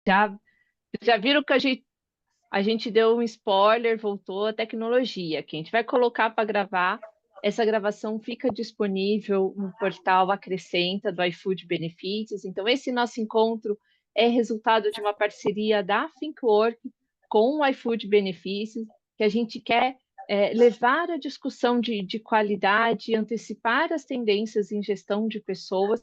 Já, já viram que a gente deu um spoiler, voltou a tecnologia, que a gente vai colocar para gravar. Essa gravação fica disponível no portal Acrescenta do iFood Benefícios. Então, esse nosso encontro é resultado de uma parceria da ThinkWork com o iFood Benefícios, que a gente quer levar a discussão de qualidade, antecipar as tendências em gestão de pessoas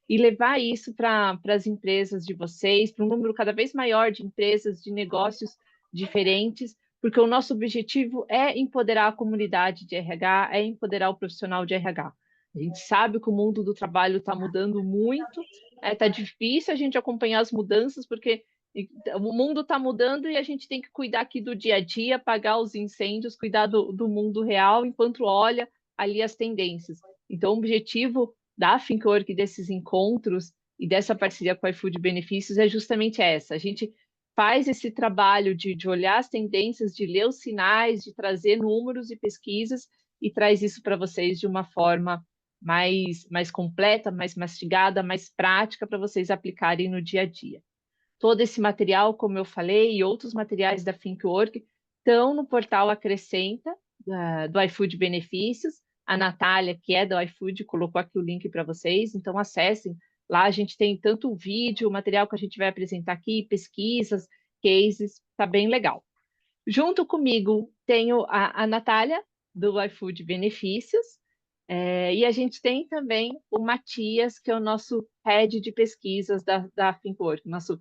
e levar isso para as empresas de vocês, para um número cada vez maior de empresas, de negócios diferentes, porque o nosso objetivo é empoderar a comunidade de RH, é empoderar o profissional de RH. A gente sabe que o mundo do trabalho está mudando muito, está difícil a gente acompanhar as mudanças, porque o mundo está mudando e a gente tem que cuidar aqui do dia a dia, apagar os incêndios, cuidar do mundo real, enquanto olha ali as tendências. Então, o objetivo da ThinkWork, desses encontros e dessa parceria com a iFood Benefícios é justamente essa. A gente faz esse trabalho de olhar as tendências, de ler os sinais, de trazer números e pesquisas e traz isso para vocês de uma forma mais completa, mais mastigada, mais prática para vocês aplicarem no dia a dia. Todo esse material, como eu falei, e outros materiais da ThinkWork estão no portal Acrescenta, do iFood Benefícios. A Natália, que é do iFood, colocou aqui o link para vocês, então acessem. Lá a gente tem tanto o vídeo, o material que a gente vai apresentar aqui, pesquisas, cases, tá bem legal. Junto comigo tenho a Natália, do iFood Benefícios, e a gente tem também o Matias, que é o nosso head de pesquisas da ThinkWork, nosso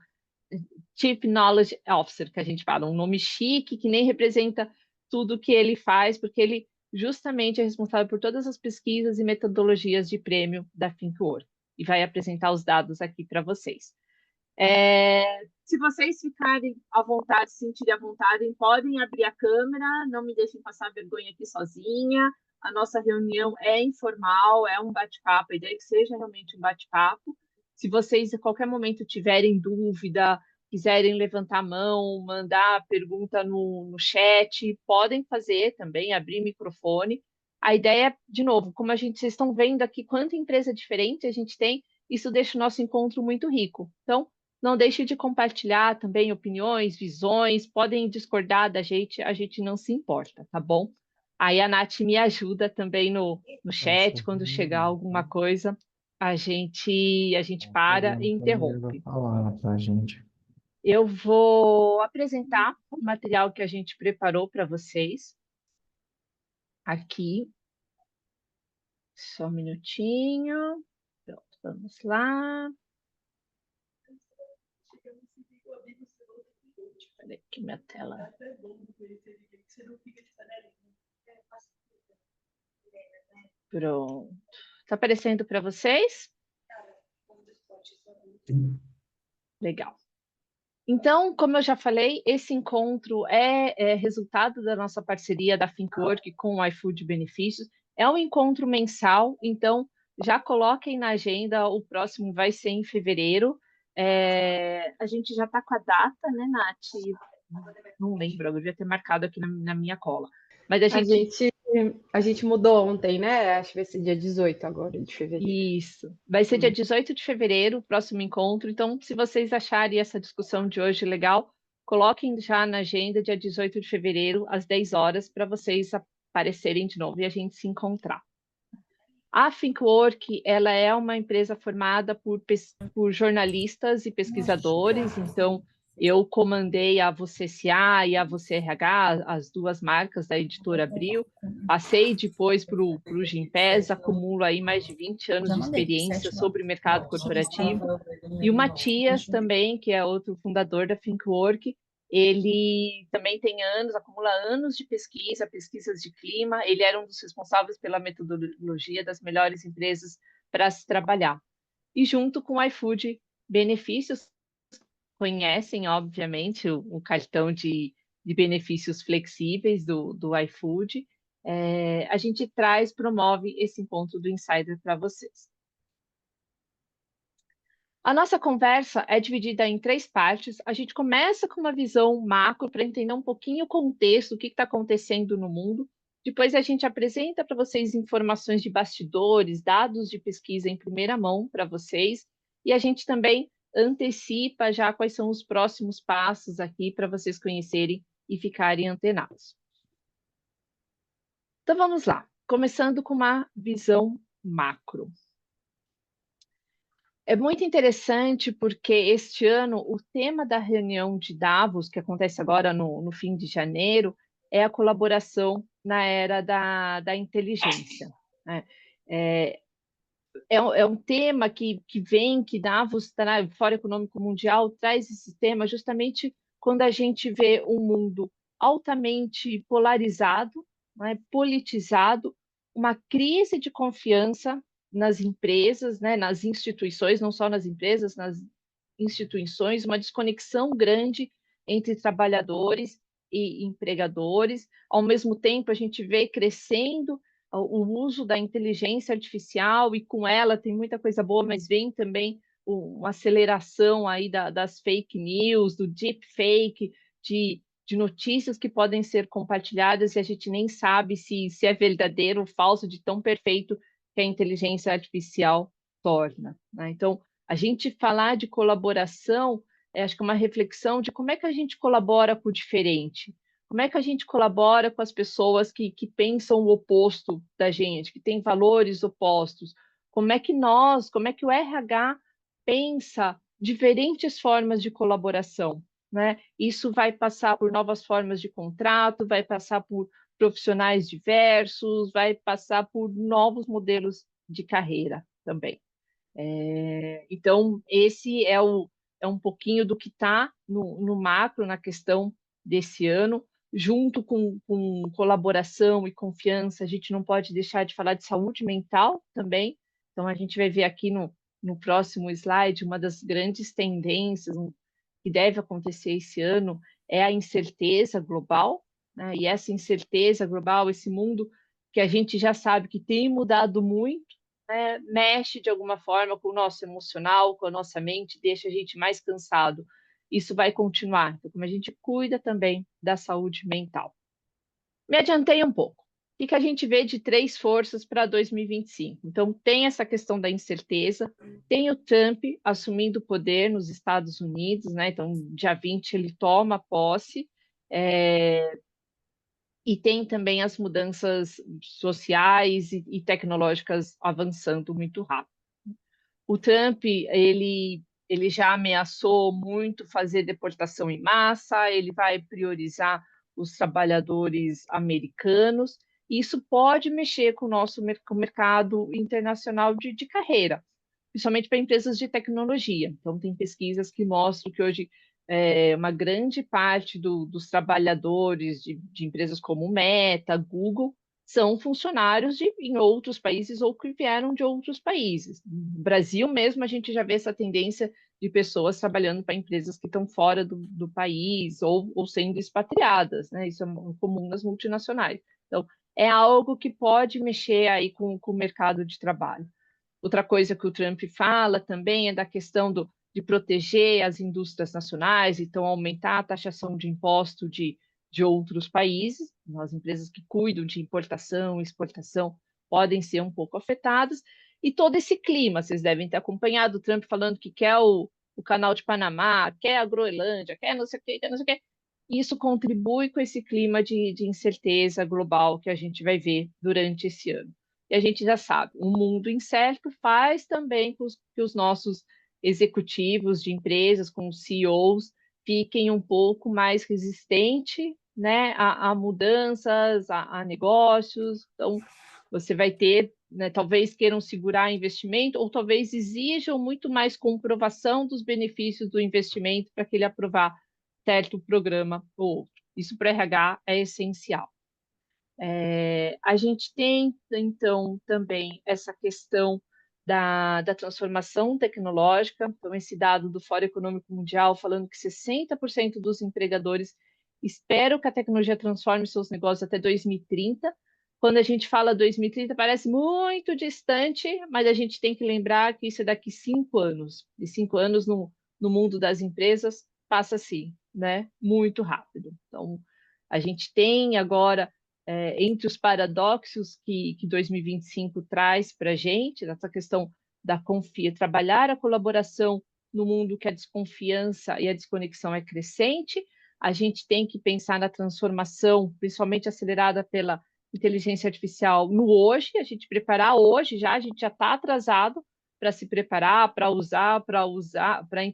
Chief Knowledge Officer, que a gente fala, um nome chique, que nem representa tudo que ele faz, porque ele justamente é responsável por todas as pesquisas e metodologias de prêmio da ThinkWork, e vai apresentar os dados aqui para vocês. Se vocês ficarem à vontade, se sentirem à vontade, podem abrir a câmera, não me deixem passar vergonha aqui sozinha. A nossa reunião é informal, é um bate-papo, a ideia é que seja realmente um bate-papo. Se vocês a qualquer momento tiverem dúvida, quiserem levantar a mão, mandar pergunta no chat, podem fazer também, abrir microfone. A ideia, de novo, como vocês estão vendo aqui, quanta empresa diferente a gente tem, isso deixa o nosso encontro muito rico. Então, não deixe de compartilhar também opiniões, visões, podem discordar da gente, a gente não se importa, tá bom? Aí a Nath me ajuda também no chat, quando chegar alguma coisa, a gente para e interrompe. Falar pra gente. Eu vou apresentar o material que a gente preparou para vocês aqui. Só um minutinho. Pronto, vamos lá. Cadê aqui minha tela? Pronto. Está aparecendo para vocês? Legal. Então, como eu já falei, esse encontro é resultado da nossa parceria da ThinkWork com o iFood Benefícios. É um encontro mensal, então já coloquem na agenda, o próximo vai ser em fevereiro. A gente já está com a data, né, Nath? Não lembro, eu devia ter marcado aqui na minha cola. Mas a A gente gente, a gente mudou ontem, né? Acho que vai ser dia 18 agora de fevereiro. Isso. Vai ser dia 18 de fevereiro, o próximo encontro. Então, se vocês acharem essa discussão de hoje legal, coloquem já na agenda dia 18 de fevereiro, às 10 horas, para vocês aparecerem de novo e a gente se encontrar. A ThinkWork, ela é uma empresa formada por jornalistas e pesquisadores, então eu comandei a Você SA e a Você RH, as duas marcas da Editora Abril, passei depois para o Gimpass, acumulo aí mais de 20 anos de experiência sobre o mercado corporativo, e o Matias também, que é outro fundador da ThinkWork, ele também tem anos, acumula anos de pesquisa, pesquisas de clima. Ele era um dos responsáveis pela metodologia das melhores empresas para se trabalhar. E junto com o iFood Benefícios, conhecem, obviamente, o cartão de benefícios flexíveis do iFood. A gente promove esse encontro do Insider para vocês. A nossa conversa é dividida em 3 partes. A gente começa com uma visão macro para entender um pouquinho o contexto, o que está acontecendo no mundo. Depois a gente apresenta para vocês informações de bastidores, dados de pesquisa em primeira mão para vocês. E a gente também antecipa já quais são os próximos passos aqui para vocês conhecerem e ficarem antenados. Então vamos lá, começando com uma visão macro. É muito interessante porque este ano o tema da reunião de Davos, que acontece agora no fim de janeiro, é a colaboração na era da inteligência, né? É um tema que vem, que Davos, Fórum Econômico Mundial, traz esse tema justamente quando a gente vê um mundo altamente polarizado, né, politizado, uma crise de confiança nas empresas, né, nas instituições, não só nas empresas, nas instituições, uma desconexão grande entre trabalhadores e empregadores. Ao mesmo tempo, a gente vê crescendo o uso da inteligência artificial, e com ela tem muita coisa boa, mas vem também uma aceleração aí das fake news, do deep fake, de notícias que podem ser compartilhadas e a gente nem sabe se é verdadeiro ou falso, de tão perfeito que a inteligência artificial torna, né? Então, a gente falar de colaboração, acho que é uma reflexão de como é que a gente colabora com o diferente, como é que a gente colabora com as pessoas que pensam o oposto da gente, que têm valores opostos, como é que o RH pensa diferentes formas de colaboração, né? Isso vai passar por novas formas de contrato, vai passar por profissionais diversos, vai passar por novos modelos de carreira também. Então, esse é um pouquinho do que está no macro, na questão desse ano, junto com colaboração e confiança. A gente não pode deixar de falar de saúde mental também. Então, a gente vai ver aqui no próximo slide uma das grandes tendências que deve acontecer esse ano é a incerteza global, né? E essa incerteza global, esse mundo que a gente já sabe que tem mudado muito, né, mexe de alguma forma com o nosso emocional, com a nossa mente, deixa a gente mais cansado. Isso vai continuar. Então, como a gente cuida também da saúde mental. Me adiantei um pouco. O que a gente vê de três forças para 2025? Então, tem essa questão da incerteza, tem o Trump assumindo o poder nos Estados Unidos, né? Então, dia 20 ele toma posse, e tem também as mudanças sociais e tecnológicas avançando muito rápido. O Trump, ele já ameaçou muito fazer deportação em massa, ele vai priorizar os trabalhadores americanos, e isso pode mexer com o nosso com o mercado internacional de carreira, principalmente para empresas de tecnologia. Então, tem pesquisas que mostram que hoje uma grande parte dos trabalhadores de empresas como Meta, Google, são funcionários em outros países ou que vieram de outros países. No Brasil mesmo, a gente já vê essa tendência de pessoas trabalhando para empresas que estão fora do país ou sendo expatriadas, né? Isso é comum nas multinacionais. Então, é algo que pode mexer aí com o mercado de trabalho. Outra coisa que o Trump fala também é da questão de proteger as indústrias nacionais, então aumentar a taxação de imposto de outros países. As empresas que cuidam de importação e exportação podem ser um pouco afetadas. E todo esse clima, vocês devem ter acompanhado o Trump falando que quer o canal de Panamá, quer a Groenlândia, quer não sei o quê, quer não sei o quê. Isso contribui com esse clima de incerteza global que a gente vai ver durante esse ano. E a gente já sabe, um mundo incerto faz também com que os nossos executivos de empresas, com os CEOs, fiquem um pouco mais resistentes, né, a mudanças, a negócios. Então, você vai ter, né, talvez queiram segurar investimento, ou talvez exijam muito mais comprovação dos benefícios do investimento para que ele aprovar certo programa ou outro. Isso para RH é essencial. A gente tem, então, também essa questão da transformação tecnológica. Então, esse dado do Fórum Econômico Mundial falando que 60% dos empregadores esperam que a tecnologia transforme seus negócios até 2030. Quando a gente fala 2030, parece muito distante, mas a gente tem que lembrar que isso é daqui 5 anos. E 5 anos no mundo das empresas passa assim, né? Muito rápido. Então, a gente tem agora entre os paradoxos que 2025 traz para a gente, essa questão da trabalhar a colaboração no mundo que a desconfiança e a desconexão é crescente, a gente tem que pensar na transformação, principalmente acelerada pela inteligência artificial no hoje, a gente preparar hoje já, a gente já está atrasado para se preparar, para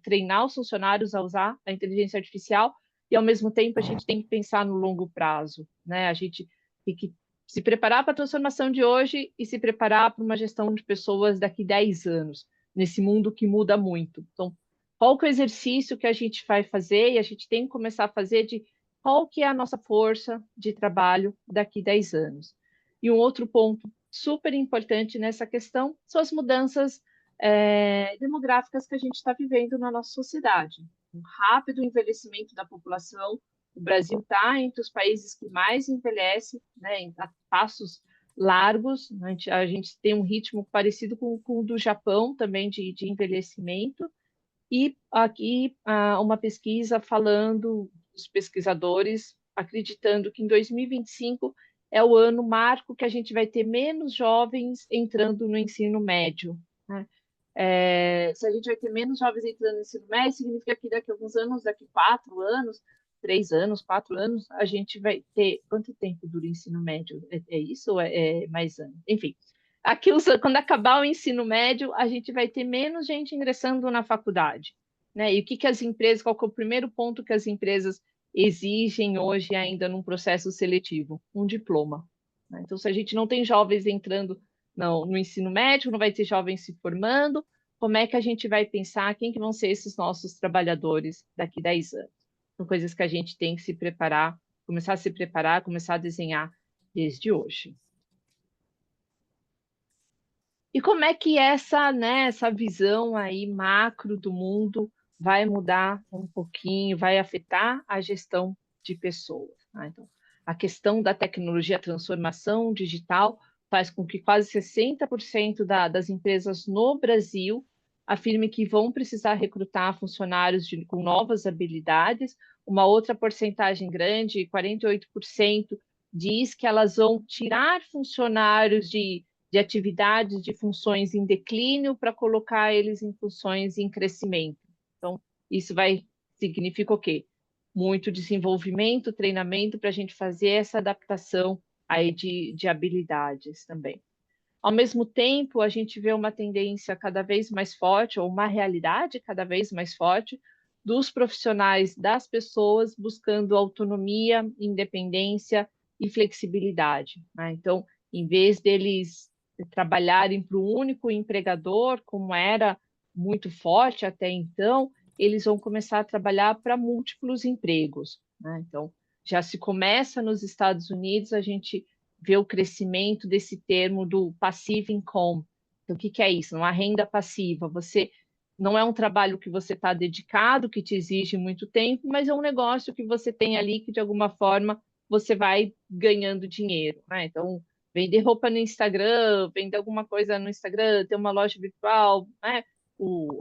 treinar os funcionários a usar a inteligência artificial, e ao mesmo tempo a gente tem que pensar no longo prazo, né? A gente tem que se preparar para a transformação de hoje e se preparar para uma gestão de pessoas daqui 10 anos, nesse mundo que muda muito. Então, qual que é o exercício que a gente vai fazer e a gente tem que começar a fazer de qual que é a nossa força de trabalho daqui 10 anos. E um outro ponto super importante nessa questão são as mudanças demográficas que a gente está vivendo na nossa sociedade. Um rápido envelhecimento da população. O Brasil está entre os países que mais envelhece, né, a passos largos. A gente tem um ritmo parecido com o do Japão também de envelhecimento. E aqui uma pesquisa falando, os pesquisadores acreditando que em 2025 é o ano marco que a gente vai ter menos jovens entrando no ensino médio, né? Se a gente vai ter menos jovens entrando no ensino médio, significa que daqui a alguns anos, daqui 4 anos, 3 anos, 4 anos, a gente vai ter. Quanto tempo dura o ensino médio? É isso ou é mais anos? Enfim, aqui, quando acabar o ensino médio, a gente vai ter menos gente ingressando na faculdade, né? E o que que as empresas, qual que é o primeiro ponto que as empresas exigem hoje ainda num processo seletivo? Um diploma, né? Então, se a gente não tem jovens entrando no ensino médio, não vai ter jovens se formando, como é que a gente vai pensar quem que vão ser esses nossos trabalhadores daqui 10 anos? São coisas que a gente tem que se preparar, começar a desenhar desde hoje. E como é que essa visão aí macro do mundo vai mudar um pouquinho, vai afetar a gestão de pessoas, né? Então, a questão da tecnologia, a transformação digital, faz com que quase 60% das empresas no Brasil afirmem que vão precisar recrutar funcionários com novas habilidades. Uma outra porcentagem grande, 48%, diz que elas vão tirar funcionários de atividades, de funções em declínio para colocar eles em funções em crescimento. Então, isso vai significa o quê? Muito desenvolvimento, treinamento para a gente fazer essa adaptação aí de habilidades também. Ao mesmo tempo, a gente vê uma tendência cada vez mais forte, ou uma realidade cada vez mais forte, dos profissionais, das pessoas buscando autonomia, independência e flexibilidade, né? Então, em vez deles trabalharem para um único empregador, como era muito forte até então, eles vão começar a trabalhar para múltiplos empregos, né? Então, já se começa nos Estados Unidos, a gente vê o crescimento desse termo do passive income. Então, o que que é isso? Uma renda passiva. Você não é um trabalho que você está dedicado, que te exige muito tempo, mas é um negócio que você tem ali que, de alguma forma, você vai ganhando dinheiro, né? Então, vender roupa no Instagram, vender alguma coisa no Instagram, ter uma loja virtual, né?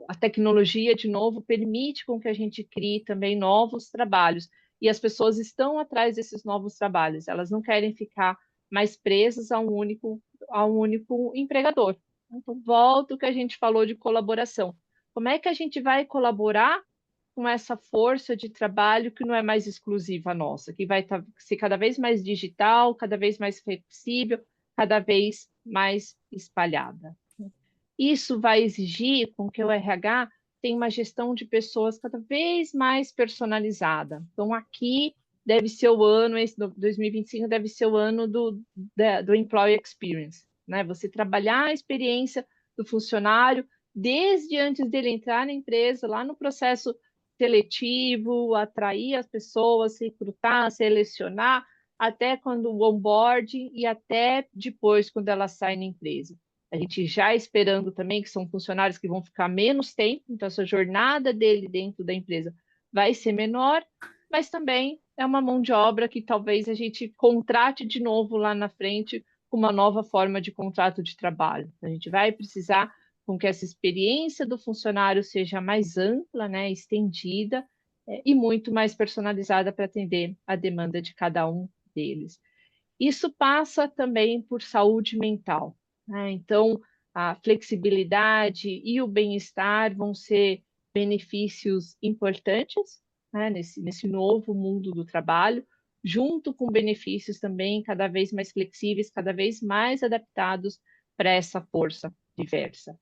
A tecnologia, de novo, permite com que a gente crie também novos trabalhos. E as pessoas estão atrás desses novos trabalhos, elas não querem ficar mais presas a um único empregador. Então, volta o que a gente falou de colaboração. Como é que a gente vai colaborar com essa força de trabalho que não é mais exclusiva nossa, que vai ser cada vez mais digital, cada vez mais flexível, cada vez mais espalhada? Isso vai exigir com que o RH tenha uma gestão de pessoas cada vez mais personalizada. Então, aqui deve ser o ano, esse 2025 deve ser o ano do Employee Experience, né? Você trabalhar a experiência do funcionário desde antes dele entrar na empresa, lá no processo seletivo, atrair as pessoas, recrutar, selecionar, até quando o onboarding e até depois, quando ela sai na empresa. A gente já esperando também que são funcionários que vão ficar menos tempo, então essa jornada dele dentro da empresa vai ser menor, mas também é uma mão de obra que talvez a gente contrate de novo lá na frente com uma nova forma de contrato de trabalho. A gente vai precisar com que essa experiência do funcionário seja mais ampla, né, estendida, e muito mais personalizada para atender a demanda de cada um deles. Isso passa também por saúde mental, né? Então, a flexibilidade e o bem-estar vão ser benefícios importantes, né, nesse novo mundo do trabalho, junto com benefícios também cada vez mais flexíveis, cada vez mais adaptados para essa força diversa.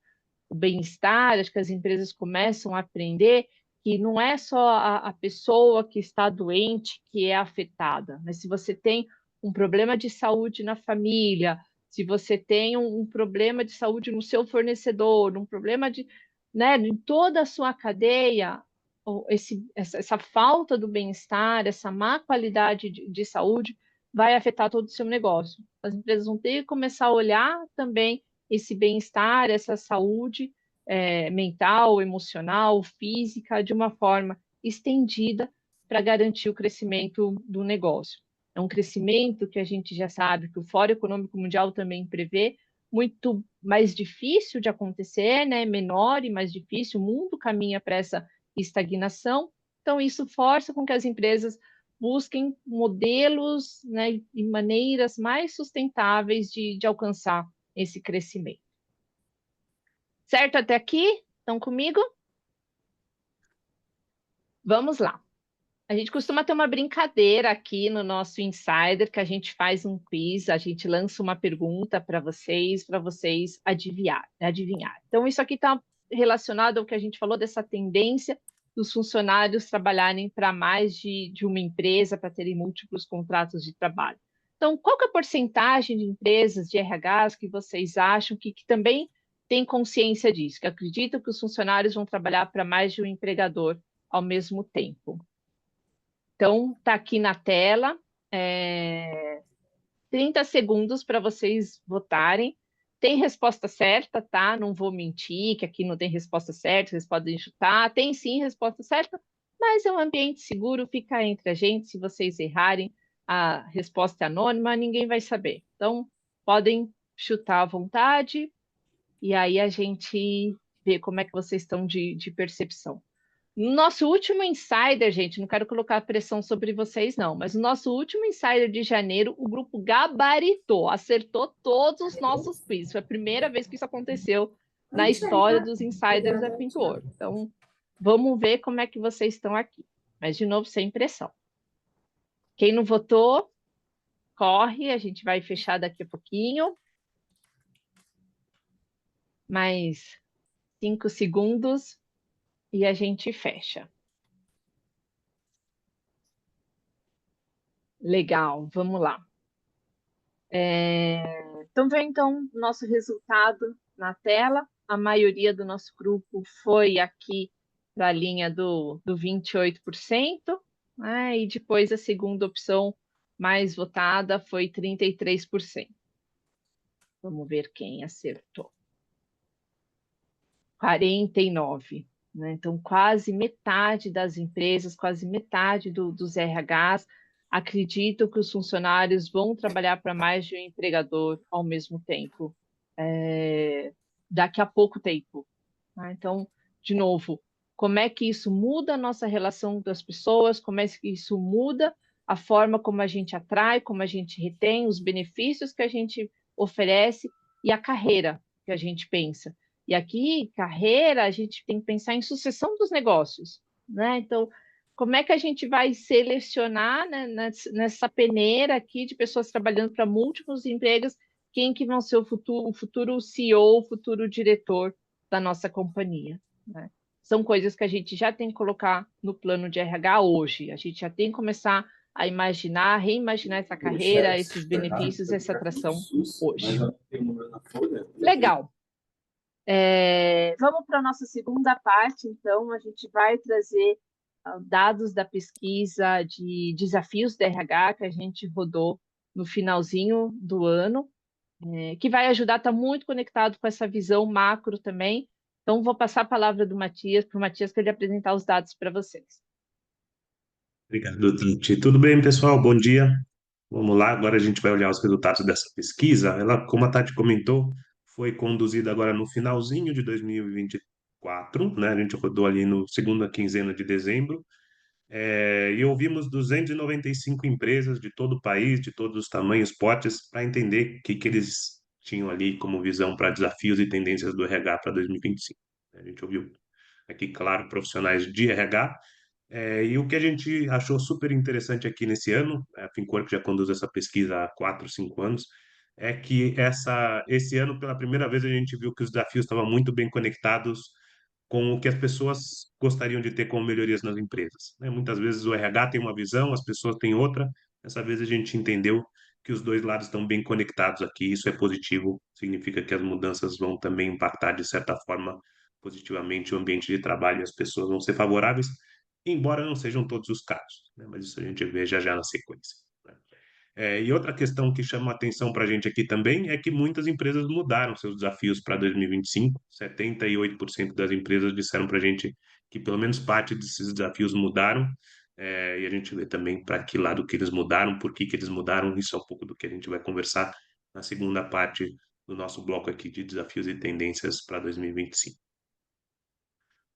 O bem-estar, acho que as empresas começam a aprender que não é só a pessoa que está doente que é afetada, mas se você tem um problema de saúde na família, se você tem um problema de saúde no seu fornecedor, um problema de, né, em toda a sua cadeia, essa falta do bem-estar, essa má qualidade de saúde vai afetar todo o seu negócio. As empresas vão ter que começar a olhar também esse bem-estar, essa saúde mental, emocional, física, de uma forma estendida para garantir o crescimento do negócio. É um crescimento que a gente já sabe que o Fórum Econômico Mundial também prevê, muito mais difícil de acontecer, né? Menor e mais difícil, o mundo caminha para essa estagnação, então isso força com que as empresas busquem modelos, né, e maneiras mais sustentáveis de alcançar esse crescimento. Certo até aqui? Estão comigo? Vamos lá. A gente costuma ter uma brincadeira aqui no nosso Insider, que a gente faz um quiz, a gente lança uma pergunta para vocês adivinhar. Então, isso aqui está relacionado ao que a gente falou dessa tendência dos funcionários trabalharem para mais de uma empresa, para terem múltiplos contratos de trabalho. Então, qual que é a porcentagem de empresas de RHs que vocês acham que também têm consciência disso, que acreditam que os funcionários vão trabalhar para mais de um empregador ao mesmo tempo? Então, está aqui na tela, 30 segundos para vocês votarem. Tem resposta certa, tá? Não vou mentir, que aqui não tem resposta certa, vocês podem chutar. Tem sim resposta certa, mas é um ambiente seguro, fica entre a gente. Se vocês errarem, a resposta é anônima, ninguém vai saber. Então, podem chutar à vontade, e aí a gente vê como é que vocês estão de percepção. No nosso último Insider, gente, não quero colocar pressão sobre vocês, não, mas no nosso último Insider de janeiro, o grupo gabaritou, acertou todos os nossos quiz. Foi a primeira vez que isso aconteceu na história dos Insiders da Quinto Ouro. Então, vamos ver como é que vocês estão aqui. Mas, de novo, sem pressão. Quem não votou, corre, a gente vai fechar daqui a pouquinho. Mais 5 segundos e a gente fecha. Legal, vamos lá. Então, vem então nosso resultado na tela. A maioria do nosso grupo foi aqui para a linha do 28%, né? E depois a segunda opção mais votada foi 33%. Vamos ver quem acertou. 49%. Né? Então, quase metade das empresas, quase metade dos RHs acreditam que os funcionários vão trabalhar para mais de um empregador ao mesmo tempo, daqui a pouco tempo. Né? Então, de novo, como é que isso muda a nossa relação das pessoas, como é que isso muda a forma como a gente atrai, como a gente retém, os benefícios que a gente oferece e a carreira que a gente pensa. E aqui, carreira, a gente tem que pensar em sucessão dos negócios, né? Então, como é que a gente vai selecionar, né, nessa peneira aqui de pessoas trabalhando para múltiplos empregos, quem que vão ser o futuro CEO, o futuro diretor da nossa companhia, né? São coisas que a gente já tem que colocar no plano de RH hoje. A gente já tem que começar a imaginar, reimaginar essa carreira, esses benefícios, essa atração hoje. Legal. Vamos para a nossa segunda parte, então, a gente vai trazer dados da pesquisa de desafios da RH que a gente rodou no finalzinho do ano, que vai ajudar, está muito conectado com essa visão macro também. Então, vou passar a palavra para o Matias, para ele apresentar os dados para vocês. Obrigado, Tati. Tudo bem, pessoal? Bom dia. Vamos lá, agora a gente vai olhar os resultados dessa pesquisa. Ela, como a Tati comentou, foi conduzida agora no finalzinho de 2024, né? A gente rodou ali no segunda quinzena de dezembro, e ouvimos 295 empresas de todo o país, de todos os tamanhos, potes, para entender o que eles tinham ali como visão para desafios e tendências do RH para 2025. A gente ouviu aqui, claro, profissionais de RH. E o que a gente achou super interessante aqui nesse ano, a Fincorp já conduz essa pesquisa há 4, 5 anos, é que esse ano, pela primeira vez, a gente viu que os desafios estavam muito bem conectados com o que as pessoas gostariam de ter como melhorias nas empresas, né? Muitas vezes o RH tem uma visão, as pessoas têm outra. Dessa vez a gente entendeu que os dois lados estão bem conectados aqui. Isso é positivo, significa que as mudanças vão também impactar, de certa forma, positivamente o ambiente de trabalho e as pessoas vão ser favoráveis, embora não sejam todos os casos, né? Mas isso a gente vê já já na sequência, né? E outra questão que chama atenção para a gente aqui também é que muitas empresas mudaram seus desafios para 2025. 78% das empresas disseram para a gente que pelo menos parte desses desafios mudaram. E a gente vê também para que lado que eles mudaram, por que que eles mudaram. Isso é um pouco do que a gente vai conversar na segunda parte do nosso bloco aqui de desafios e tendências para 2025.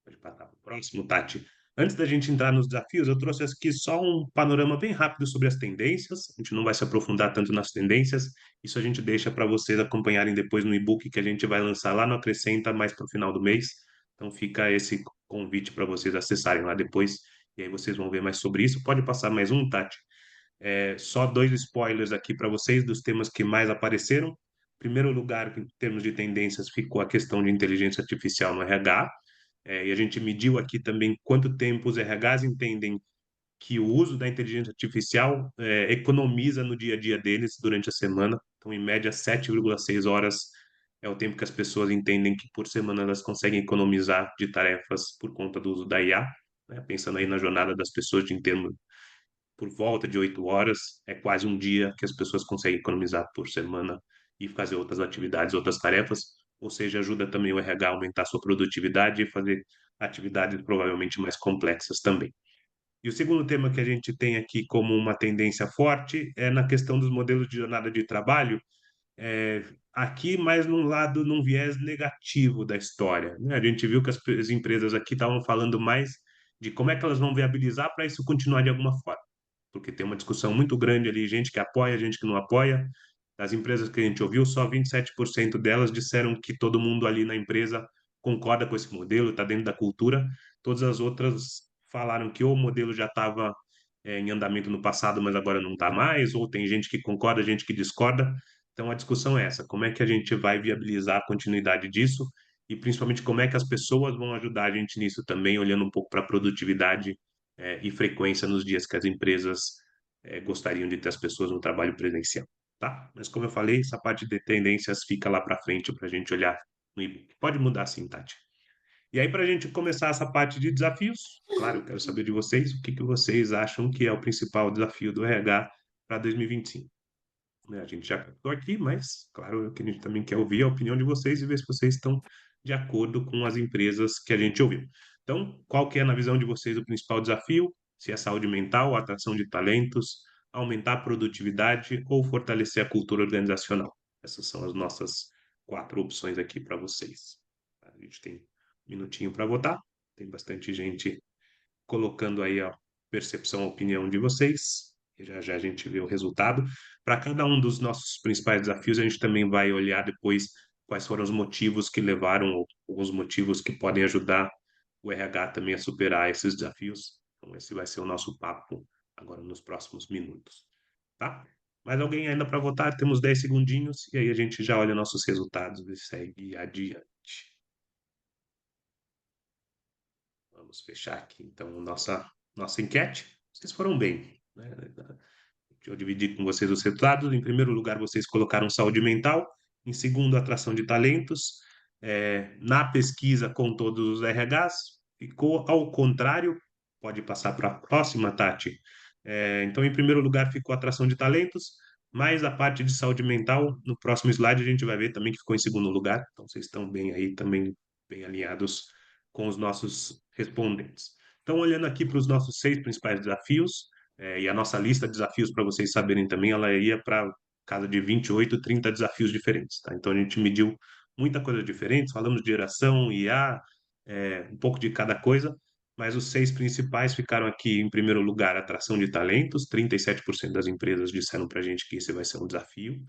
Pode passar para o próximo, Tati. Antes da gente entrar nos desafios, eu trouxe aqui só um panorama bem rápido sobre as tendências. A gente não vai se aprofundar tanto nas tendências. Isso a gente deixa para vocês acompanharem depois no e-book que a gente vai lançar lá no Acrescenta, mais para o final do mês. Então fica esse convite para vocês acessarem lá depois. E aí vocês vão ver mais sobre isso. Pode passar mais um, Tati? Só dois spoilers aqui para vocês dos temas que mais apareceram. Em primeiro lugar, em termos de tendências, ficou a questão de inteligência artificial no RH. E a gente mediu aqui também quanto tempo os RHs entendem que o uso da inteligência artificial economiza no dia a dia deles durante a semana. Então, em média, 7,6 horas é o tempo que as pessoas entendem que por semana elas conseguem economizar de tarefas por conta do uso da IA, né? Pensando aí na jornada das pessoas em termos por volta de 8 horas, é quase um dia que as pessoas conseguem economizar por semana e fazer outras atividades, outras tarefas, ou seja, ajuda também o RH a aumentar sua produtividade e fazer atividades provavelmente mais complexas também. E o segundo tema que a gente tem aqui como uma tendência forte é na questão dos modelos de jornada de trabalho, aqui mais num lado, num viés negativo da história, né? A gente viu que as empresas aqui estavam falando mais de como é que elas vão viabilizar para isso continuar de alguma forma, porque tem uma discussão muito grande ali, gente que apoia, gente que não apoia. Das empresas que a gente ouviu, só 27% delas disseram que todo mundo ali na empresa concorda com esse modelo, está dentro da cultura. Todas as outras falaram que ou o modelo já estava em andamento no passado, mas agora não está mais, ou tem gente que concorda, gente que discorda. Então a discussão é essa: como é que a gente vai viabilizar a continuidade disso e principalmente como é que as pessoas vão ajudar a gente nisso também, olhando um pouco para a produtividade e frequência nos dias que as empresas gostariam de ter as pessoas no trabalho presencial, tá? Mas como eu falei, essa parte de tendências fica lá para frente para a gente olhar no e-book. Pode mudar sim, Tati. E aí, para a gente começar essa parte de desafios, claro, eu quero saber de vocês o que que vocês acham que é o principal desafio do RH para 2025. Né? A gente já captou aqui, mas, claro, que a gente também quer ouvir a opinião de vocês e ver se vocês estão de acordo com as empresas que a gente ouviu. Então, qual que é, na visão de vocês, o principal desafio? Se é saúde mental, atração de talentos, aumentar a produtividade ou fortalecer a cultura organizacional? Essas são as nossas 4 opções aqui para vocês. A gente tem um minutinho para votar. Tem bastante gente colocando aí a percepção, a opinião de vocês. E já já a gente vê o resultado. Para cada um dos nossos principais desafios, a gente também vai olhar depois quais foram os motivos que levaram, ou alguns motivos que podem ajudar o RH também a superar esses desafios. Então, esse vai ser o nosso papo agora nos próximos minutos, tá? Mais alguém ainda para votar? Temos 10 segundinhos e aí a gente já olha nossos resultados e segue adiante. Vamos fechar aqui, então, nossa enquete. Vocês foram bem, né? Deixa eu dividir com vocês os resultados. Em primeiro lugar, vocês colocaram saúde mental. Em segundo, atração de talentos. Na pesquisa com todos os RHs, ficou ao contrário. Pode passar para a próxima, Tati. Então, em primeiro lugar, ficou atração de talentos, mas a parte de saúde mental, no próximo slide, a gente vai ver também que ficou em segundo lugar. Então, vocês estão bem aí, também bem alinhados com os nossos respondentes. Então, olhando aqui para os nossos 6 principais desafios, e a nossa lista de desafios, para vocês saberem também, ela ia para casa de 28, 30 desafios diferentes, tá? Então, a gente mediu muita coisa diferente, falamos de geração, IA, um pouco de cada coisa, mas os 6 principais ficaram aqui em primeiro lugar: atração de talentos. 37% das empresas disseram para a gente que esse vai ser um desafio.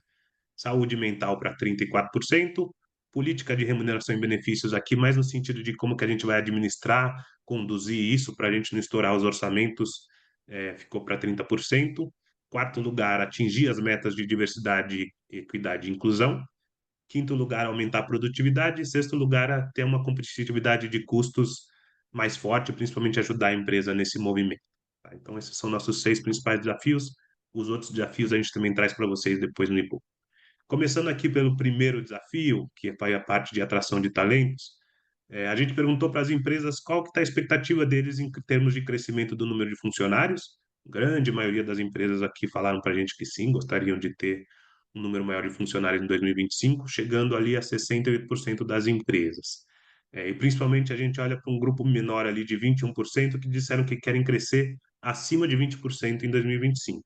Saúde mental para 34%, política de remuneração e benefícios aqui, mais no sentido de como que a gente vai administrar, conduzir isso para a gente não estourar os orçamentos, ficou para 30%. Quarto lugar, atingir as metas de diversidade, equidade e inclusão. Quinto lugar, aumentar a produtividade. Sexto lugar, ter uma competitividade de custos mais forte, principalmente ajudar a empresa nesse movimento. Tá? Então, esses são nossos 6 principais desafios. Os outros desafios a gente também traz para vocês depois no e-book. Começando aqui pelo primeiro desafio, que foi a parte de atração de talentos, a gente perguntou para as empresas qual que está a expectativa deles em termos de crescimento do número de funcionários. Grande maioria das empresas aqui falaram para a gente que sim, gostariam de ter um número maior de funcionários em 2025, chegando ali a 68% das empresas. E principalmente a gente olha para um grupo menor ali de 21% que disseram que querem crescer acima de 20% em 2025.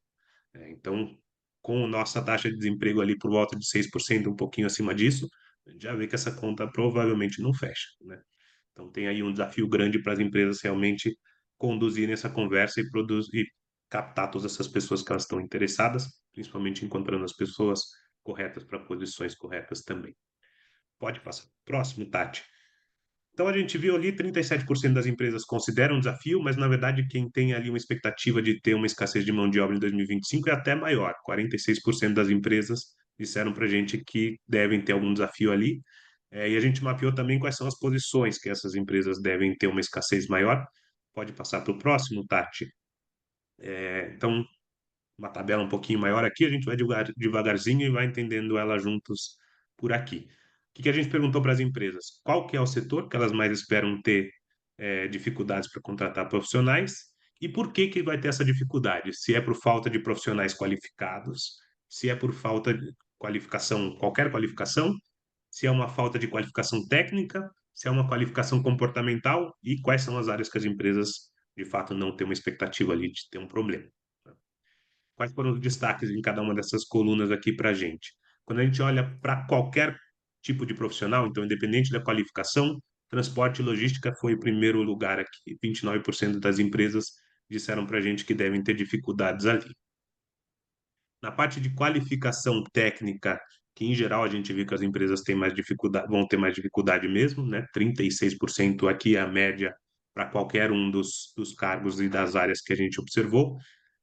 Então, com nossa taxa de desemprego ali por volta de 6%, um pouquinho acima disso, a gente já vê que essa conta provavelmente não fecha, né? Então, tem aí um desafio grande para as empresas realmente conduzirem essa conversa e produzir, captar todas essas pessoas que elas estão interessadas, principalmente encontrando as pessoas corretas para posições corretas também. Pode passar. Próximo, Tati. Então, a gente viu ali 37% das empresas consideram um desafio, mas na verdade quem tem ali uma expectativa de ter uma escassez de mão de obra em 2025 é até maior. 46% das empresas disseram para a gente que devem ter algum desafio ali. E a gente mapeou também quais são as posições que essas empresas devem ter uma escassez maior. Pode passar para o próximo, Tati. Então, uma tabela um pouquinho maior aqui, a gente vai devagarzinho e vai entendendo ela juntos por aqui. O que que a gente perguntou para as empresas? Qual que é o setor que elas mais esperam ter dificuldades para contratar profissionais e por que que vai ter essa dificuldade? Se é por falta de profissionais qualificados, se é por falta de qualificação, qualquer qualificação, se é uma falta de qualificação técnica, se é uma qualificação comportamental e quais são as áreas que as empresas de fato não têm uma expectativa ali de ter um problema. Quais foram os destaques em cada uma dessas colunas aqui para a gente? Quando a gente olha para qualquer tipo de profissional, então, independente da qualificação, transporte e logística foi o primeiro lugar aqui. 29% das empresas disseram para a gente que devem ter dificuldades ali. Na parte de qualificação técnica, que em geral a gente viu que as empresas têm mais dificuldade, vão ter mais dificuldade mesmo, né? 36% aqui é a média para qualquer um dos cargos e das áreas que a gente observou,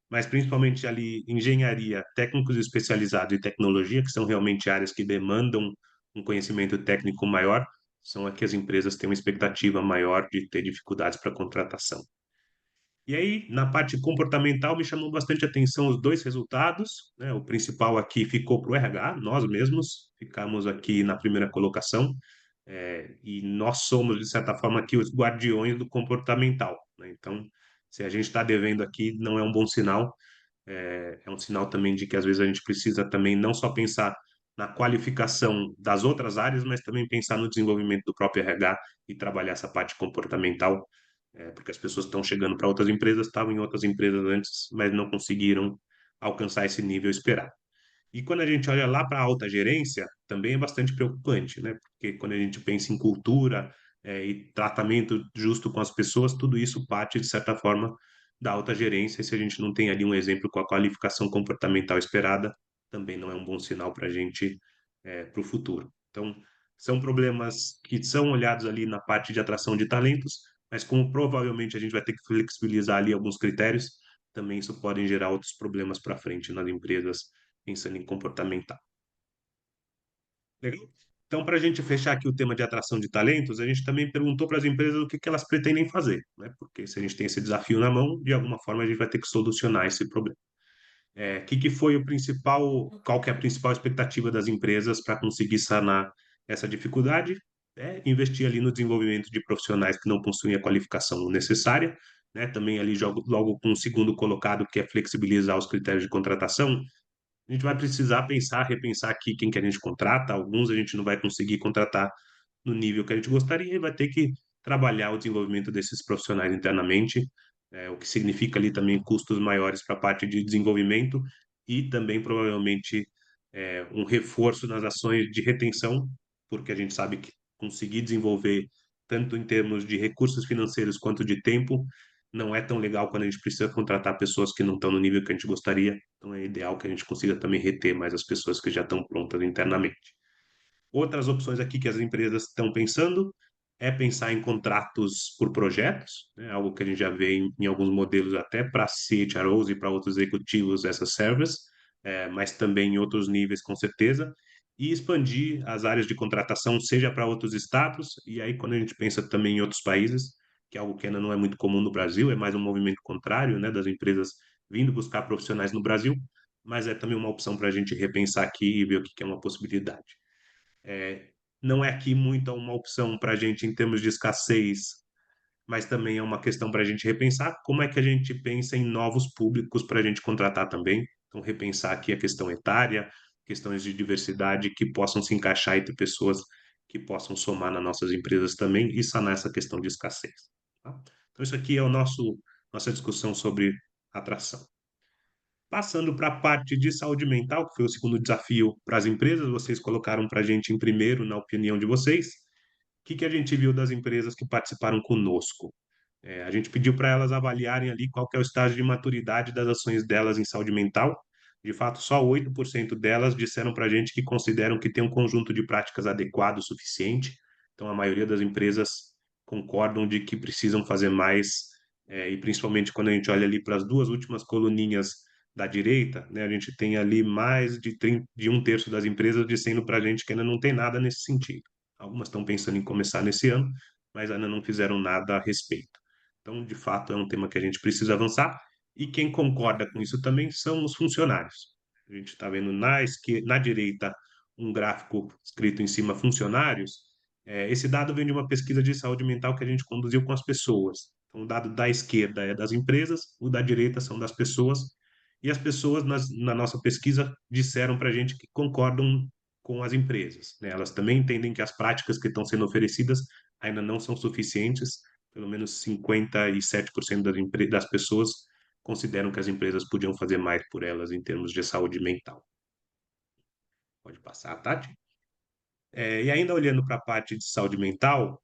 mas principalmente ali engenharia, técnicos especializados e tecnologia, que são realmente áreas que demandam um conhecimento técnico maior, são aqui as empresas têm uma expectativa maior de ter dificuldades para contratação. E aí, na parte comportamental, me chamou bastante atenção os dois resultados, né? O principal aqui ficou para o RH, nós mesmos ficamos aqui na primeira colocação, e nós somos, de certa forma, aqui os guardiões do comportamental, né? Então, se a gente está devendo aqui, não é um bom sinal, é um sinal também de que às vezes a gente precisa também não só pensar na qualificação das outras áreas, mas também pensar no desenvolvimento do próprio RH e trabalhar essa parte comportamental, porque as pessoas estão chegando para outras empresas, estavam em outras empresas antes, mas não conseguiram alcançar esse nível esperado. E quando a gente olha lá para a alta gerência, também é bastante preocupante, né? Porque quando a gente pensa em cultura, e tratamento justo com as pessoas, tudo isso parte, de certa forma, da alta gerência. E se a gente não tem ali um exemplo com a qualificação comportamental esperada, também não é um bom sinal para a gente, para o futuro. Então, são problemas que são olhados ali na parte de atração de talentos, mas como provavelmente a gente vai ter que flexibilizar ali alguns critérios, também isso pode gerar outros problemas para frente nas empresas pensando em comportamental. Legal? Então, para a gente fechar aqui o tema de atração de talentos, a gente também perguntou para as empresas o que que elas pretendem fazer, né? Porque se a gente tem esse desafio na mão, de alguma forma a gente vai ter que solucionar esse problema. Que foi o principal, qual que é a principal expectativa das empresas para conseguir sanar essa dificuldade? Investir ali no desenvolvimento de profissionais que não possuem a qualificação necessária, né? Também ali logo com o segundo colocado, que é flexibilizar os critérios de contratação. A gente vai precisar pensar, repensar aqui quem que a gente contrata. Alguns a gente não vai conseguir contratar no nível que a gente gostaria e vai ter que trabalhar o desenvolvimento desses profissionais internamente, o que significa ali também custos maiores para a parte de desenvolvimento e também provavelmente um reforço nas ações de retenção, porque a gente sabe que conseguir desenvolver tanto em termos de recursos financeiros quanto de tempo não é tão legal quando a gente precisa contratar pessoas que não estão no nível que a gente gostaria. Então é ideal que a gente consiga também reter mais as pessoas que já estão prontas internamente. Outras opções aqui que as empresas estão pensando é pensar em contratos por projetos, né? Algo que a gente já vê em alguns modelos até para CHROs e para outros executivos essa service, mas também em outros níveis com certeza, e expandir as áreas de contratação, seja para outros estados, e aí quando a gente pensa também em outros países, que é algo que ainda não é muito comum no Brasil, é mais um movimento contrário, né, das empresas vindo buscar profissionais no Brasil, mas é também uma opção para a gente repensar aqui e ver o que que é uma possibilidade. É, não é aqui muito uma opção para a gente em termos de escassez, mas também é uma questão para a gente repensar como é que a gente pensa em novos públicos para a gente contratar também. Então, repensar aqui a questão etária, questões de diversidade que possam se encaixar entre pessoas que possam somar nas nossas empresas também e sanar essa questão de escassez. Tá? Então, isso aqui é o nossa discussão sobre atração. Passando para a parte de saúde mental, que foi o segundo desafio para as empresas, vocês colocaram para a gente em primeiro, na opinião de vocês. O que que a gente viu das empresas que participaram conosco? A gente pediu para elas avaliarem ali qual que é o estágio de maturidade das ações delas em saúde mental. De fato, só 8% delas disseram para a gente que consideram que tem um conjunto de práticas adequado o suficiente. Então, a maioria das empresas concordam de que precisam fazer mais, e principalmente quando a gente olha ali para as duas últimas coluninhas da direita, né, a gente tem ali mais de, 30, de um terço das empresas dizendo para a gente que ainda não tem nada nesse sentido. Algumas estão pensando em começar nesse ano, mas ainda não fizeram nada a respeito. Então, de fato, é um tema que a gente precisa avançar e quem concorda com isso também são os funcionários. A gente está vendo na direita um gráfico escrito em cima funcionários. Esse dado vem de uma pesquisa de saúde mental que a gente conduziu com as pessoas. Então, o dado da esquerda é das empresas, o da direita são das pessoas. E as pessoas, na nossa pesquisa, disseram para a gente que concordam com as empresas, né? Elas também entendem que as práticas que estão sendo oferecidas ainda não são suficientes. Pelo menos 57% das pessoas consideram que as empresas podiam fazer mais por elas em termos de saúde mental. Pode passar, Tati. E ainda olhando para a parte de saúde mental,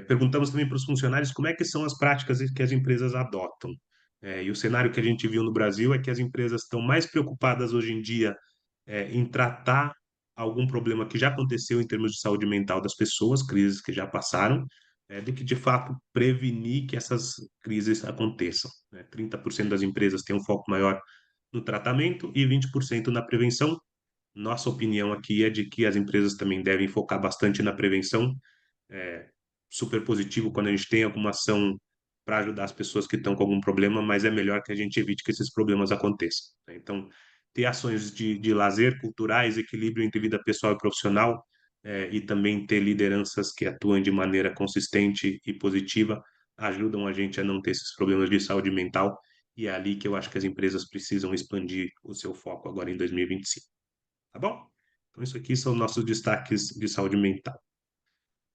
perguntamos também para os funcionários como é que são as práticas que as empresas adotam. E o cenário que a gente viu no Brasil é que as empresas estão mais preocupadas hoje em dia em tratar algum problema que já aconteceu em termos de saúde mental das pessoas, crises que já passaram, do que de fato prevenir que essas crises aconteçam. 30% das empresas têm um foco maior no tratamento e 20% na prevenção. Nossa opinião aqui é de que as empresas também devem focar bastante na prevenção. É super positivo quando a gente tem alguma ação para ajudar as pessoas que estão com algum problema, mas é melhor que a gente evite que esses problemas aconteçam. Então, ter ações de lazer culturais, equilíbrio entre vida pessoal e profissional, e também ter lideranças que atuem de maneira consistente e positiva, ajudam a gente a não ter esses problemas de saúde mental, e é ali que eu acho que as empresas precisam expandir o seu foco agora em 2025. Tá bom? Então, isso aqui são nossos destaques de saúde mental.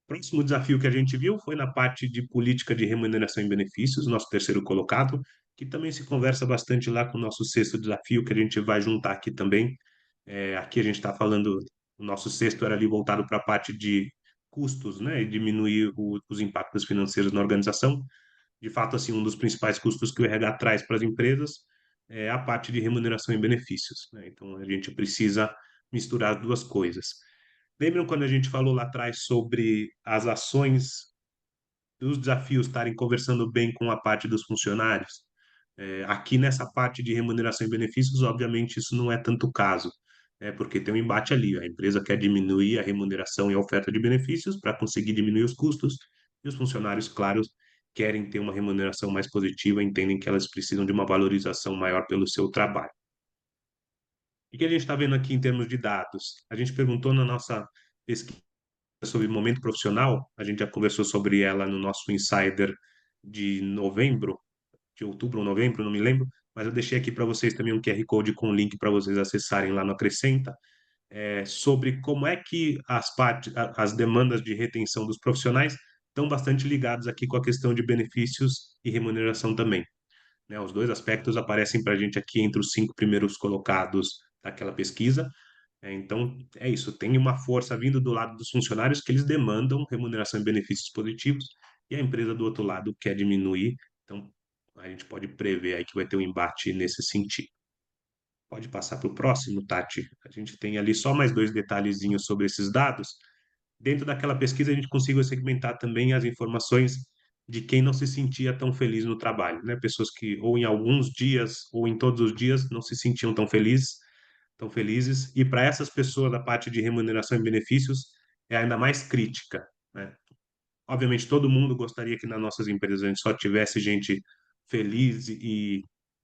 Próximo desafio que a gente viu foi na parte de política de remuneração e benefícios, nosso terceiro colocado, que também se conversa bastante lá com o nosso sexto desafio, que a gente vai juntar aqui também. Aqui a gente está falando, o nosso sexto era ali voltado para a parte de custos, né, e diminuir os impactos financeiros na organização. De fato, assim, um dos principais custos que o RH traz para as empresas é a parte de remuneração e benefícios, né? Então, a gente precisa misturar as duas coisas. Lembram quando a gente falou lá atrás sobre as ações dos desafios estarem conversando bem com a parte dos funcionários? Aqui nessa parte de remuneração e benefícios, obviamente, isso não é tanto o caso, porque tem um embate ali. A empresa quer diminuir a remuneração e a oferta de benefícios para conseguir diminuir os custos, e os funcionários, claro, querem ter uma remuneração mais positiva, entendem que elas precisam de uma valorização maior pelo seu trabalho. O que a gente está vendo aqui em termos de dados? A gente perguntou na nossa pesquisa sobre momento profissional, a gente já conversou sobre ela no nosso Insider de novembro, de outubro ou novembro, não me lembro, mas eu deixei aqui para vocês também um QR Code com o link para vocês acessarem lá no Acrescenta, sobre como é que as demandas de retenção dos profissionais estão bastante ligadas aqui com a questão de benefícios e remuneração também, né? Os dois aspectos aparecem para a gente aqui entre os 5 primeiros colocados daquela pesquisa. Então, é isso, tem uma força vindo do lado dos funcionários que eles demandam remuneração e benefícios positivos, e a empresa do outro lado quer diminuir. Então, a gente pode prever aí que vai ter um embate nesse sentido. Pode passar para o próximo, Tati. A gente tem ali só mais dois detalhezinhos sobre esses dados. dentro daquela pesquisa a gente conseguiu segmentar também as informações de quem não se sentia tão feliz no trabalho, né? Pessoas que ou em alguns dias ou em todos os dias não se sentiam tão felizes. E para essas pessoas a parte de remuneração e benefícios é ainda mais crítica, né? Obviamente todo mundo gostaria que nas nossas empresas a gente só tivesse gente feliz e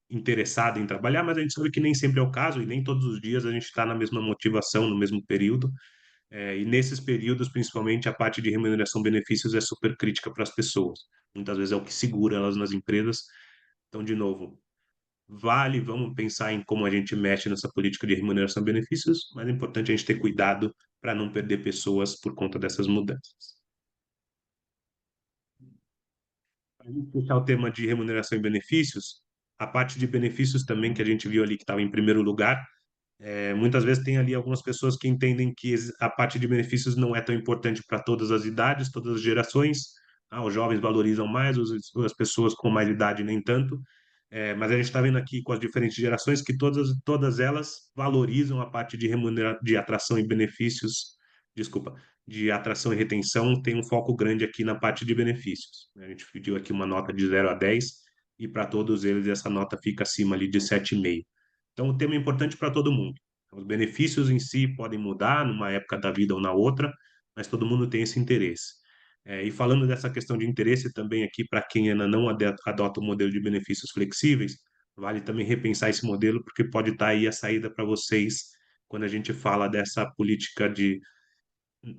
interessada em trabalhar, mas a gente sabe que nem sempre é o caso e nem todos os dias a gente está na mesma motivação, no mesmo período. E nesses períodos, principalmente, a parte de remuneração e benefícios é super crítica para as pessoas. Muitas vezes é o que segura elas nas empresas. Então, de novo, vamos pensar em como a gente mexe nessa política de remuneração e benefícios, mas é importante a gente ter cuidado para não perder pessoas por conta dessas mudanças. Para a gente fechar o tema de remuneração e benefícios, a parte de benefícios também que a gente viu ali que estava em primeiro lugar, muitas vezes tem ali algumas pessoas que entendem que a parte de benefícios não é tão importante para todas as idades, todas as gerações. Os jovens valorizam mais, as pessoas com mais idade nem tanto. Mas a gente está vendo aqui com as diferentes gerações que todas elas valorizam a parte de atração e benefícios, desculpa, de atração e retenção, tem um foco grande aqui na parte de benefícios. A gente pediu aqui uma nota de 0 a 10 e para todos eles essa nota fica acima ali de 7,5. Então, o tema é importante para todo mundo. Os benefícios em si podem mudar numa época da vida ou na outra, mas todo mundo tem esse interesse. E falando dessa questão de interesse também aqui, para quem ainda não adota o modelo de benefícios flexíveis, vale também repensar esse modelo, porque pode estar aí a saída para vocês quando a gente fala dessa política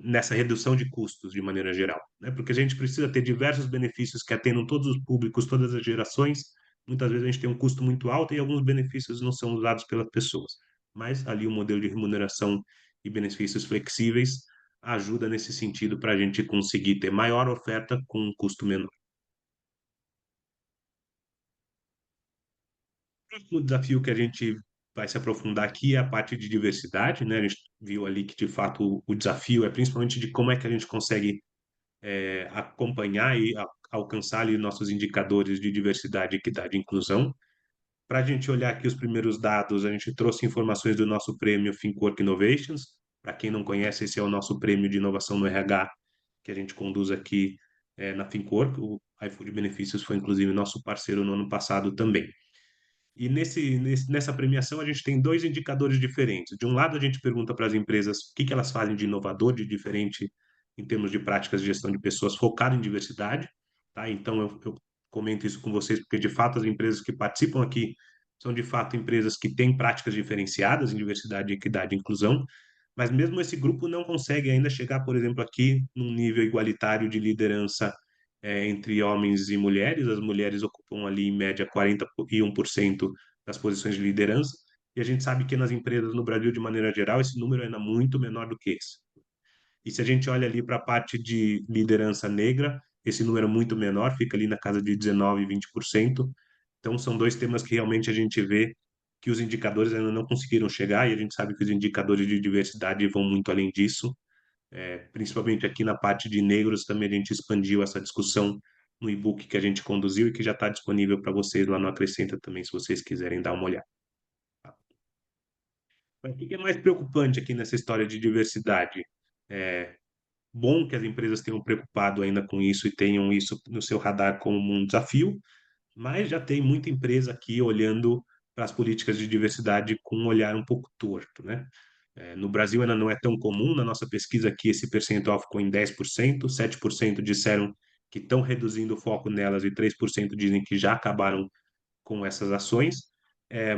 nessa redução de custos de maneira geral, né? Porque a gente precisa ter diversos benefícios que atendam todos os públicos, todas as gerações. Muitas vezes a gente tem um custo muito alto e alguns benefícios não são usados pelas pessoas. Mas ali o modelo de remuneração e benefícios flexíveis ajuda nesse sentido para a gente conseguir ter maior oferta com um custo menor. O próximo desafio que a gente vai se aprofundar aqui é a parte de diversidade, né? A gente viu ali que, de fato, o desafio é principalmente de como é que a gente consegue acompanhar e alcançar ali nossos indicadores de diversidade, equidade e inclusão. Para a gente olhar aqui os primeiros dados, a gente trouxe informações do nosso prêmio Think Work Innovations. Para quem não conhece, esse é o nosso prêmio de inovação no RH que a gente conduz aqui na Think Work. O iFood Benefícios foi, inclusive, nosso parceiro no ano passado também. E nessa premiação a gente tem dois indicadores diferentes. De um lado, a gente pergunta para as empresas o que elas fazem de inovador, de diferente em termos de práticas de gestão de pessoas focado em diversidade, tá? Então eu comento isso com vocês porque de fato as empresas que participam aqui são de fato empresas que têm práticas diferenciadas em diversidade, equidade e inclusão, mas mesmo esse grupo não consegue ainda chegar, por exemplo, aqui num nível igualitário de liderança entre homens e mulheres. As mulheres ocupam ali, em média, 41% das posições de liderança, e a gente sabe que nas empresas no Brasil, de maneira geral, esse número é ainda muito menor do que esse. E se a gente olha ali para a parte de liderança negra, esse número é muito menor, fica ali na casa de 19, 20%. Então, são dois temas que realmente a gente vê que os indicadores ainda não conseguiram chegar, e a gente sabe que os indicadores de diversidade vão muito além disso. Principalmente aqui na parte de negros, também a gente expandiu essa discussão no e-book que a gente conduziu e que já está disponível para vocês lá no Acrescenta também, se vocês quiserem dar uma olhada. Tá? Mas o que é mais preocupante aqui nessa história de diversidade? É bom que as empresas tenham preocupado ainda com isso e tenham isso no seu radar como um desafio, mas já tem muita empresa aqui olhando para as políticas de diversidade com um olhar um pouco torto, né? No Brasil ainda não é tão comum, na nossa pesquisa aqui esse percentual ficou em 10%, 7% disseram que estão reduzindo o foco nelas e 3% dizem que já acabaram com essas ações,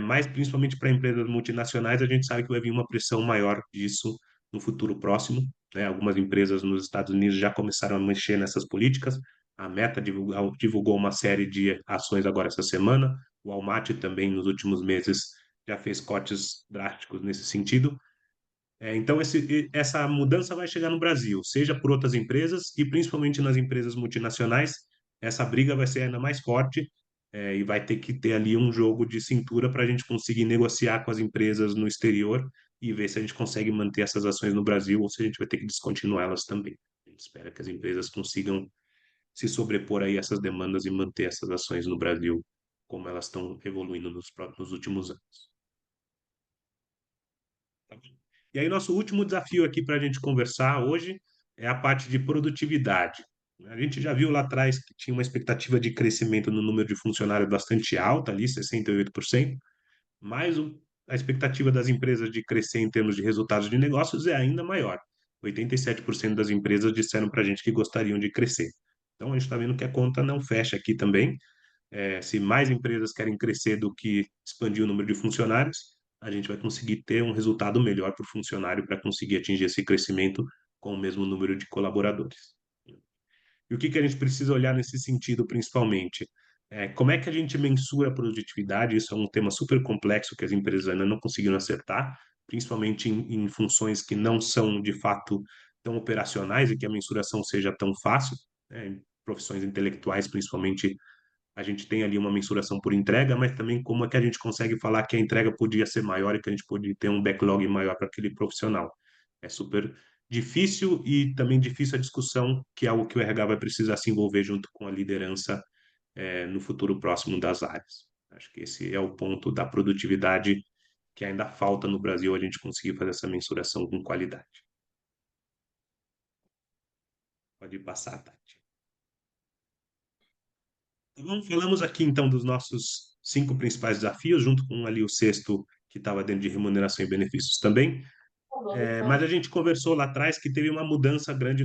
mas principalmente para empresas multinacionais a gente sabe que vai vir uma pressão maior disso no futuro próximo, né? Algumas empresas nos Estados Unidos já começaram a mexer nessas políticas, a Meta divulgou uma série de ações agora essa semana, o Walmart também nos últimos meses já fez cortes drásticos nesse sentido, então, essa mudança vai chegar no Brasil, seja por outras empresas e principalmente nas empresas multinacionais. Essa briga vai ser ainda mais forte, e vai ter que ter ali um jogo de cintura para a gente conseguir negociar com as empresas no exterior e ver se a gente consegue manter essas ações no Brasil ou se a gente vai ter que descontinuá-las também. A gente espera que as empresas consigam se sobrepor aí a essas demandas e manter essas ações no Brasil como elas estão evoluindo nos últimos anos. Tá bom? E aí, nosso último desafio aqui para a gente conversar hoje é a parte de produtividade. A gente já viu lá atrás que tinha uma expectativa de crescimento no número de funcionários bastante alta, ali 68%, mas a expectativa das empresas de crescer em termos de resultados de negócios é ainda maior. 87% das empresas disseram para a gente que gostariam de crescer. Então, a gente está vendo que a conta não fecha aqui também. Se mais empresas querem crescer do que expandir o número de funcionários, a gente vai conseguir ter um resultado melhor para o funcionário para conseguir atingir esse crescimento com o mesmo número de colaboradores. E o que a gente precisa olhar nesse sentido, principalmente? Como é que a gente mensura a produtividade? Isso é um tema super complexo que as empresas ainda não conseguiram acertar, principalmente em funções que não são, de fato, tão operacionais e que a mensuração seja tão fácil, né? Em profissões intelectuais, principalmente, a gente tem ali uma mensuração por entrega, mas também como é que a gente consegue falar que a entrega podia ser maior e que a gente podia ter um backlog maior para aquele profissional. É super difícil e também difícil a discussão, que é algo que o RH vai precisar se envolver junto com a liderança no futuro próximo das áreas. Acho que esse é o ponto da produtividade que ainda falta no Brasil a gente conseguir fazer essa mensuração com qualidade. Pode passar, Tati. Tá bom, falamos aqui então dos nossos 5 principais desafios, junto com ali o sexto que estava dentro de remuneração e benefícios também. Mas a gente conversou lá atrás que teve uma mudança grande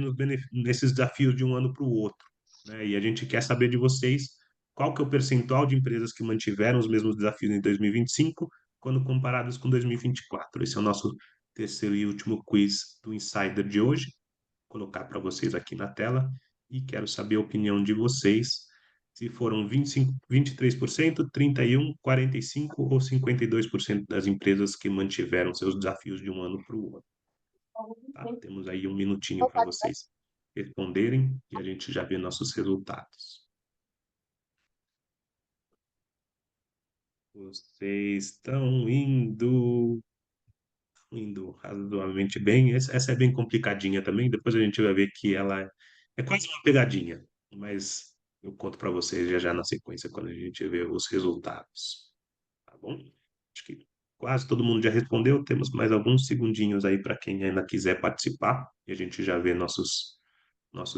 nesses desafios de um ano para o outro, né? E a gente quer saber de vocês qual que é o percentual de empresas que mantiveram os mesmos desafios em 2025 quando comparados com 2024. Esse é o nosso terceiro e último quiz do Insider de hoje. Vou colocar para vocês aqui na tela e quero saber a opinião de vocês, se foram 25, 23%, 31%, 45% ou 52% das empresas que mantiveram seus desafios de um ano para o outro. Tá? Temos aí um minutinho para vocês responderem e a gente já vê nossos resultados. Vocês estão indo razoavelmente bem. Essa é bem complicadinha também. Depois a gente vai ver que ela é quase uma pegadinha, mas eu conto para vocês já já na sequência quando a gente vê os resultados. Tá bom? Acho que quase todo mundo já respondeu. Temos mais alguns segundinhos aí para quem ainda quiser participar e a gente já vê nossos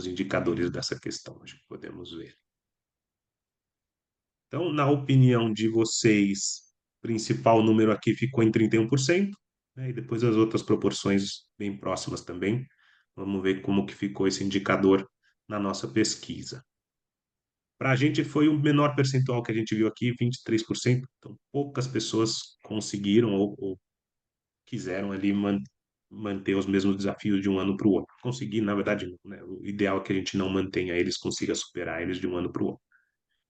indicadores dessa questão. Acho que podemos ver. Então, na opinião de vocês, o principal número aqui ficou em 31%, né? E depois as outras proporções bem próximas também. Vamos ver como que ficou esse indicador na nossa pesquisa. Para a gente foi o menor percentual que a gente viu aqui, 23%. Então, poucas pessoas conseguiram ou quiseram ali manter os mesmos desafios de um ano para o outro. Conseguir, na verdade, não, né? O ideal é que a gente não mantenha eles, consiga superar eles de um ano para o outro.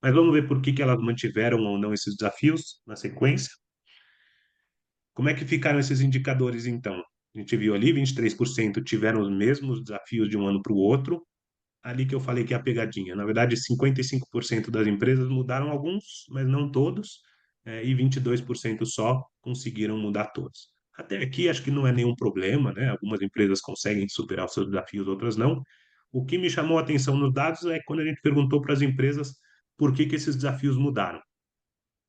Mas vamos ver por que elas mantiveram ou não esses desafios na sequência. Como é que ficaram esses indicadores, então? A gente viu ali, 23% tiveram os mesmos desafios de um ano para o outro. Ali que eu falei que é a pegadinha. Na verdade, 55% das empresas mudaram alguns, mas não todos, e 22% só conseguiram mudar todos. Até aqui, acho que não é nenhum problema, né? Algumas empresas conseguem superar os seus desafios, outras não. O que me chamou a atenção nos dados é quando a gente perguntou para as empresas por que esses desafios mudaram.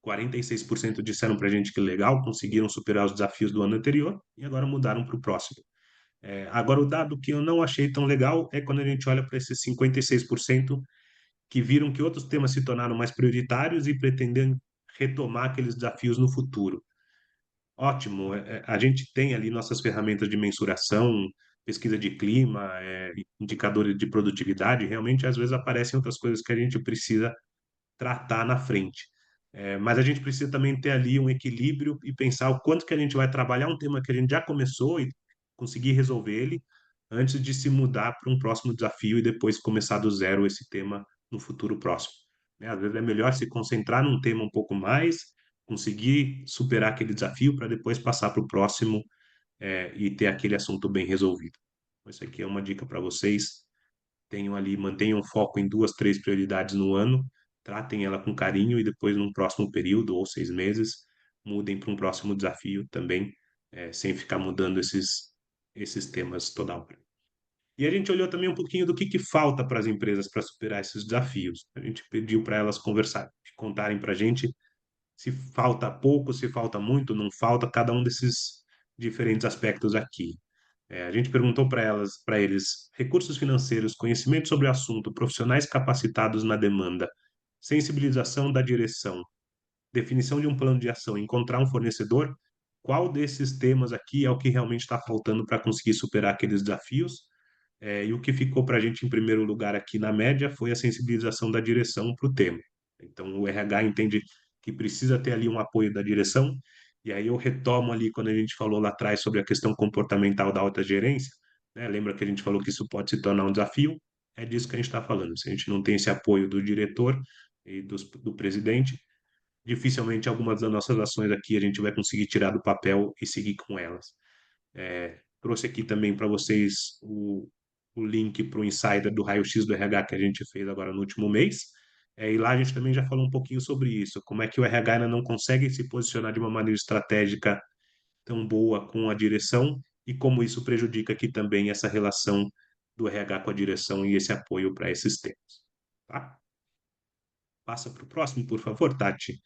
46% disseram para a gente que legal, conseguiram superar os desafios do ano anterior e agora mudaram para o próximo. Agora, o dado que eu não achei tão legal é quando a gente olha para esses 56% que viram que outros temas se tornaram mais prioritários e pretendem retomar aqueles desafios no futuro. Ótimo, a gente tem ali nossas ferramentas de mensuração, pesquisa de clima, indicadores de produtividade, realmente às vezes aparecem outras coisas que a gente precisa tratar na frente. Mas a gente precisa também ter ali um equilíbrio e pensar o quanto que a gente vai trabalhar um tema que a gente já começou e conseguir resolver ele antes de se mudar para um próximo desafio e depois começar do zero esse tema no futuro próximo. Né? Às vezes é melhor se concentrar num tema um pouco mais, conseguir superar aquele desafio para depois passar para o próximo e ter aquele assunto bem resolvido. Isso aqui é uma dica para vocês. Mantenham foco em 2, 3 prioridades no ano, tratem ela com carinho e depois, num próximo período ou 6 meses, mudem para um próximo desafio também, sem ficar mudando esses temas toda hora. E a gente olhou também um pouquinho do que falta para as empresas para superar esses desafios. A gente pediu para elas conversarem, contarem para a gente se falta pouco, se falta muito, não falta, cada um desses diferentes aspectos aqui. A gente perguntou para eles, recursos financeiros, conhecimento sobre o assunto, profissionais capacitados na demanda, sensibilização da direção, definição de um plano de ação, encontrar um fornecedor, qual desses temas aqui é o que realmente está faltando para conseguir superar aqueles desafios? E o que ficou para a gente em primeiro lugar aqui na média foi a sensibilização da direção para o tema. Então, o RH entende que precisa ter ali um apoio da direção, e aí eu retomo ali quando a gente falou lá atrás sobre a questão comportamental da alta gerência, né? Lembra que a gente falou que isso pode se tornar um desafio? É disso que a gente está falando. Se a gente não tem esse apoio do diretor e do presidente, dificilmente algumas das nossas ações aqui a gente vai conseguir tirar do papel e seguir com elas. Trouxe aqui também para vocês o link para o Insider do Raio-X do RH que a gente fez agora no último mês. E lá a gente também já falou um pouquinho sobre isso, como é que o RH ainda não consegue se posicionar de uma maneira estratégica tão boa com a direção e como isso prejudica aqui também essa relação do RH com a direção e esse apoio para esses temas. Tá? Passa para o próximo, por favor, Tati.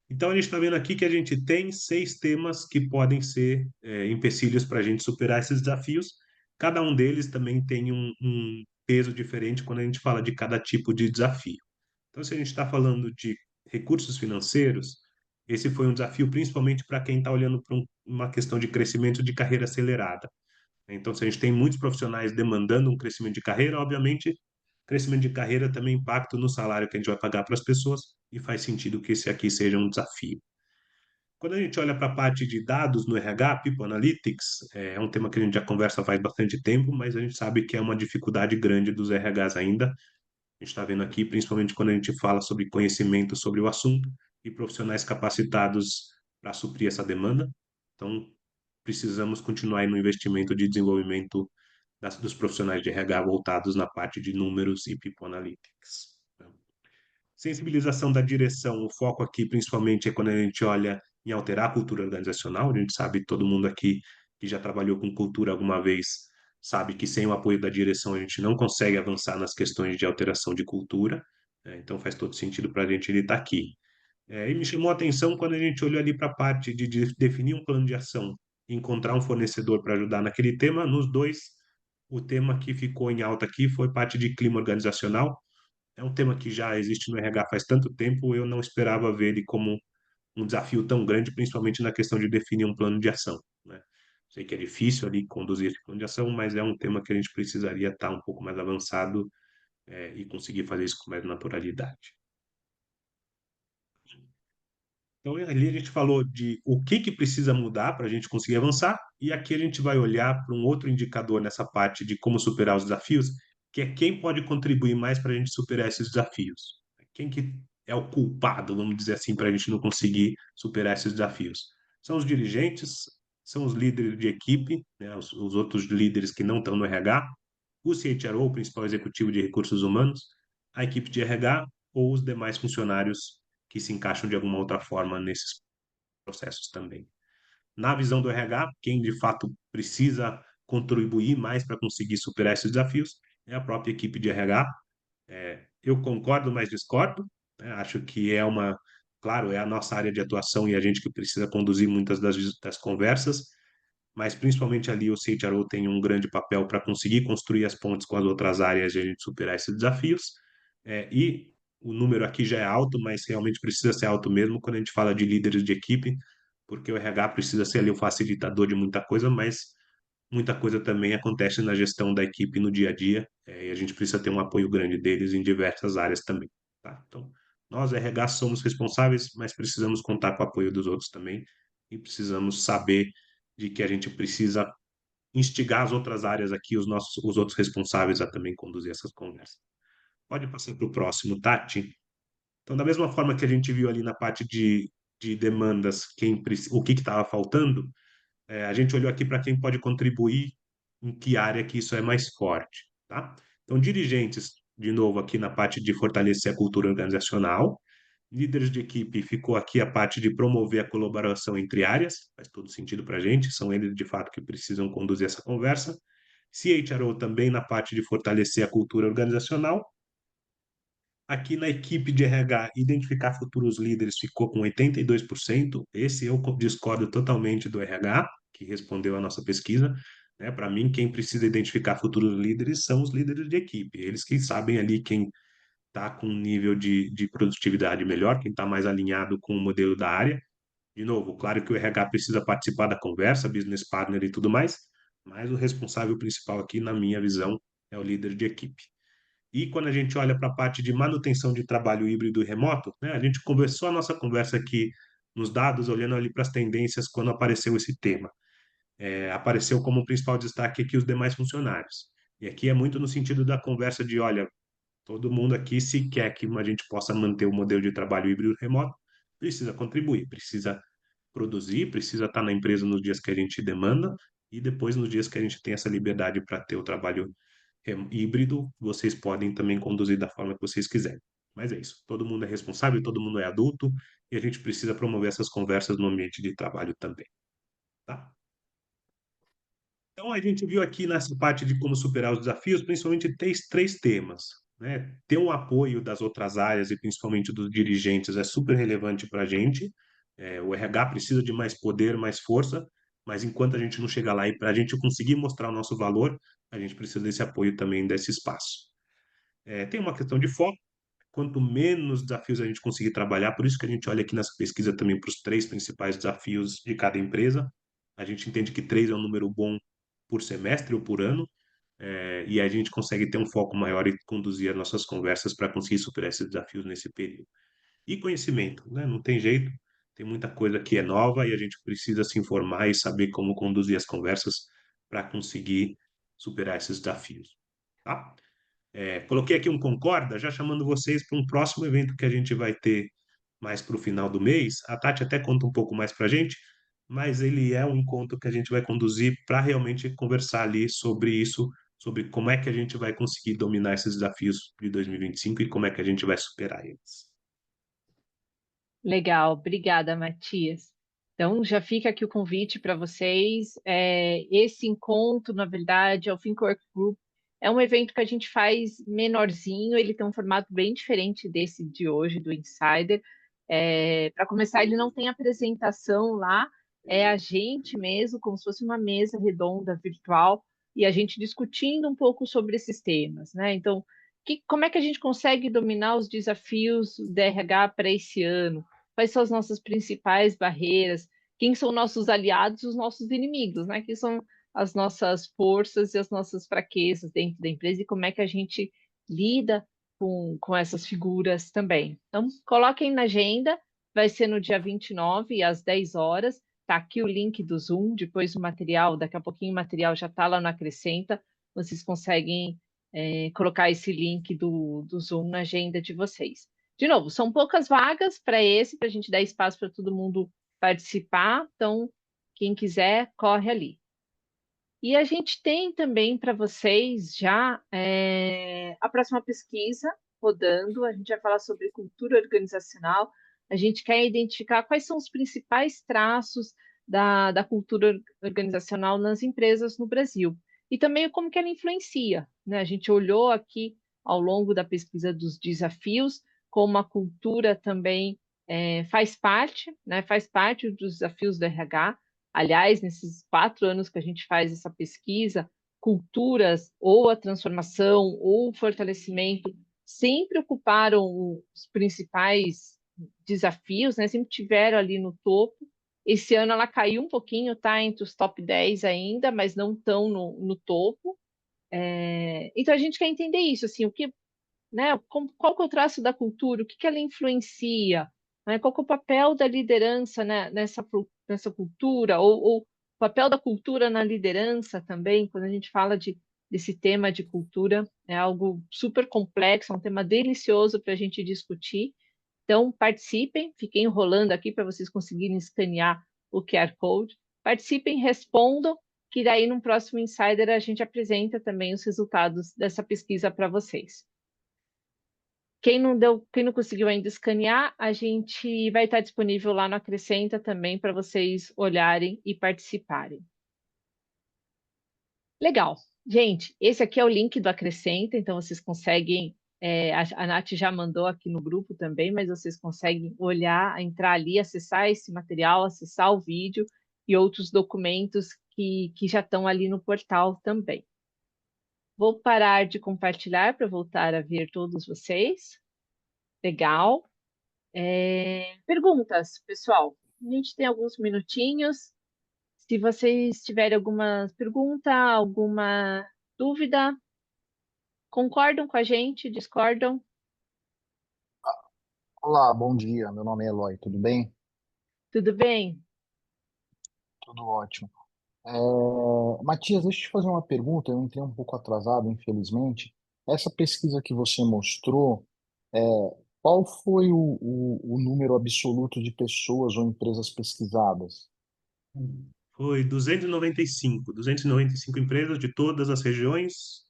Então, a gente está vendo aqui que a gente tem 6 temas que podem ser empecilhos para a gente superar esses desafios. Cada um deles também tem um peso diferente quando a gente fala de cada tipo de desafio. Então, se a gente está falando de recursos financeiros, esse foi um desafio principalmente para quem está olhando para uma questão de crescimento de carreira acelerada. Então, se a gente tem muitos profissionais demandando um crescimento de carreira, obviamente, crescimento de carreira também impacta no salário que a gente vai pagar para as pessoas e faz sentido que esse aqui seja um desafio. Quando a gente olha para a parte de dados no RH, People Analytics, é um tema que a gente já conversa faz bastante tempo, mas a gente sabe que é uma dificuldade grande dos RHs ainda. A gente está vendo aqui, principalmente quando a gente fala sobre conhecimento sobre o assunto e profissionais capacitados para suprir essa demanda. Então, precisamos continuar aí no investimento de desenvolvimento dos profissionais de RH voltados na parte de números e People Analytics. Sensibilização da direção, o foco aqui principalmente é quando a gente olha em alterar a cultura organizacional. A gente sabe, todo mundo aqui que já trabalhou com cultura alguma vez, sabe que sem o apoio da direção a gente não consegue avançar nas questões de alteração de cultura. Então faz todo sentido para a gente estar aqui. E me chamou a atenção quando a gente olhou ali para a parte de definir um plano de ação, encontrar um fornecedor para ajudar naquele tema. Nos dois, o tema que ficou em alta aqui foi parte de clima organizacional. É um tema que já existe no RH faz tanto tempo, eu não esperava ver ele como um desafio tão grande, principalmente na questão de definir um plano de ação, né? Sei que é difícil ali conduzir esse plano de ação, mas é um tema que a gente precisaria estar um pouco mais avançado, e conseguir fazer isso com mais naturalidade. Então, ali a gente falou de o que que precisa mudar para a gente conseguir avançar, e aqui a gente vai olhar para um outro indicador nessa parte de como superar os desafios, que é quem pode contribuir mais para a gente superar esses desafios. Quem que é o culpado, vamos dizer assim, para a gente não conseguir superar esses desafios? São os dirigentes, são os líderes de equipe, né, os outros líderes que não estão no RH, o CHRO, o principal executivo de recursos humanos, a equipe de RH ou os demais funcionários que se encaixam de alguma outra forma nesses processos também. Na visão do RH, quem de fato precisa contribuir mais para conseguir superar esses desafios é a própria equipe de RH. Eu concordo, mas discordo, né? Acho que claro, é a nossa área de atuação e a gente que precisa conduzir muitas das conversas, mas principalmente ali o CHRO tem um grande papel para conseguir construir as pontes com as outras áreas e a gente superar esses desafios. E o número aqui já é alto, mas realmente precisa ser alto mesmo quando a gente fala de líderes de equipe, porque o RH precisa ser ali o facilitador de muita coisa, mas muita coisa também acontece na gestão da equipe no dia a dia, e a gente precisa ter um apoio grande deles em diversas áreas também. Tá? Então, nós, RH, somos responsáveis, mas precisamos contar com o apoio dos outros também, e precisamos saber de que a gente precisa instigar as outras áreas aqui, os outros responsáveis a também conduzir essas conversas. Pode passar para o próximo, Tati. Então, da mesma forma que a gente viu ali na parte de demandas, o que estava faltando, a gente olhou aqui para quem pode contribuir, em que área que isso é mais forte, tá? Então, dirigentes, de novo, aqui na parte de fortalecer a cultura organizacional. Líderes de equipe, ficou aqui a parte de promover a colaboração entre áreas, faz todo sentido para a gente, são eles de fato que precisam conduzir essa conversa. CHRO também na parte de fortalecer a cultura organizacional. Aqui na equipe de RH, identificar futuros líderes ficou com 82%. Esse eu discordo totalmente do RH, que respondeu a nossa pesquisa. né? Para mim, quem precisa identificar futuros líderes são os líderes de equipe. Eles que sabem ali quem está com um nível de produtividade melhor, quem está mais alinhado com o modelo da área. De novo, claro que o RH precisa participar da conversa, business partner e tudo mais, mas o responsável principal aqui, na minha visão, é o líder de equipe. E quando a gente olha para a parte de manutenção de trabalho híbrido e remoto, né, a gente conversou a nossa conversa aqui nos dados, olhando ali para as tendências quando apareceu esse tema. Apareceu como principal destaque aqui os demais funcionários. E aqui é muito no sentido da conversa de, olha, todo mundo aqui, se quer que a gente possa manter o modelo de trabalho híbrido remoto, precisa contribuir, precisa produzir, precisa estar na empresa nos dias que a gente demanda e depois nos dias que a gente tem essa liberdade para ter o trabalho híbrido, vocês podem também conduzir da forma que vocês quiserem. Mas é isso, todo mundo é responsável, todo mundo é adulto e a gente precisa promover essas conversas no ambiente de trabalho também, tá? Então, a gente viu aqui nessa parte de como superar os desafios, principalmente três temas, né? Ter um apoio das outras áreas e principalmente dos dirigentes é super relevante para a gente. O RH precisa de mais poder, mais força, mas enquanto a gente não chegar lá e para a gente conseguir mostrar o nosso valor, a gente precisa desse apoio também, desse espaço. Tem uma questão de foco. Quanto menos desafios a gente conseguir trabalhar, por isso que a gente olha aqui nessa pesquisa também para os três principais desafios de cada empresa. A gente entende que três é um número bom por semestre ou por ano, e a gente consegue ter um foco maior e conduzir as nossas conversas para conseguir superar esses desafios nesse período. E conhecimento, né? Não tem jeito, tem muita coisa que é nova e a gente precisa se informar e saber como conduzir as conversas para conseguir superar esses desafios. Tá? Coloquei aqui um concorda, já chamando vocês para um próximo evento que a gente vai ter mais para o final do mês. A Tati até conta um pouco mais para a gente, mas ele é um encontro que a gente vai conduzir para realmente conversar ali sobre isso, sobre como é que a gente vai conseguir dominar esses desafios de 2025 e como é que a gente vai superar eles. Legal, obrigada, Matias. Então, já fica aqui o convite para vocês. Esse encontro, na verdade, é o Think Work Group. É um evento que a gente faz menorzinho, ele tem um formato bem diferente desse de hoje, do Insider. Para começar, ele não tem apresentação lá, é a gente mesmo, como se fosse uma mesa redonda virtual, e a gente discutindo um pouco sobre esses temas, né? Então, como é que a gente consegue dominar os desafios do RH para esse ano? Quais são as nossas principais barreiras? Quem são nossos aliados e os nossos inimigos, né? Quem são as nossas forças e as nossas fraquezas dentro da empresa e como é que a gente lida com essas figuras também. Então, coloquem na agenda, vai ser no dia 29, às 10 horas. Está aqui o link do Zoom, depois o material, daqui a pouquinho o material já está lá no Acrescenta, vocês conseguem colocar esse link do Zoom na agenda de vocês. De novo, são poucas vagas para a gente dar espaço para todo mundo participar, então, quem quiser, corre ali. E a gente tem também para vocês já a próxima pesquisa rodando, a gente vai falar sobre cultura organizacional, a gente quer identificar quais são os principais traços da cultura organizacional nas empresas no Brasil, e também como que ela influencia, né? A gente olhou aqui ao longo da pesquisa dos desafios, como a cultura também faz parte, né? Faz parte dos desafios do RH. Aliás, nesses 4 anos que a gente faz essa pesquisa, culturas, ou a transformação, ou o fortalecimento, sempre ocuparam os principais desafios, né? Sempre tiveram ali no topo. Esse ano ela caiu um pouquinho, está entre os top 10 ainda, mas não tão no topo. Então a gente quer entender isso, assim, né? Qual que é o traço da cultura? O que que ela influencia? Né? Qual que é o papel da liderança, né, nessa cultura? Ou o papel da cultura na liderança também, quando a gente fala desse tema de cultura, é algo super complexo, é um tema delicioso para a gente discutir. Então, participem, fiquem enrolando aqui para vocês conseguirem escanear o QR Code. Participem, respondam, que daí no próximo Insider a gente apresenta também os resultados dessa pesquisa para vocês. Quem não conseguiu ainda escanear, a gente vai estar disponível lá no Acrescenta também para vocês olharem e participarem. Legal. Gente, esse aqui é o link do Acrescenta, então vocês conseguem, a Nath já mandou aqui no grupo também, mas vocês conseguem olhar, entrar ali, acessar esse material, acessar o vídeo e outros documentos que já estão ali no portal também. Vou parar de compartilhar para voltar a ver todos vocês. Legal. Perguntas, pessoal. A gente tem alguns minutinhos. Se vocês tiverem alguma pergunta, alguma dúvida, concordam com a gente, discordam? Olá, bom dia. Meu nome é Eloy, tudo bem? Tudo bem? Tudo ótimo. Matias, deixa eu te fazer uma pergunta. Eu entrei um pouco atrasado, infelizmente. Essa pesquisa que você mostrou, é, qual foi o número absoluto de pessoas ou empresas pesquisadas? Foi 295 empresas de todas as regiões,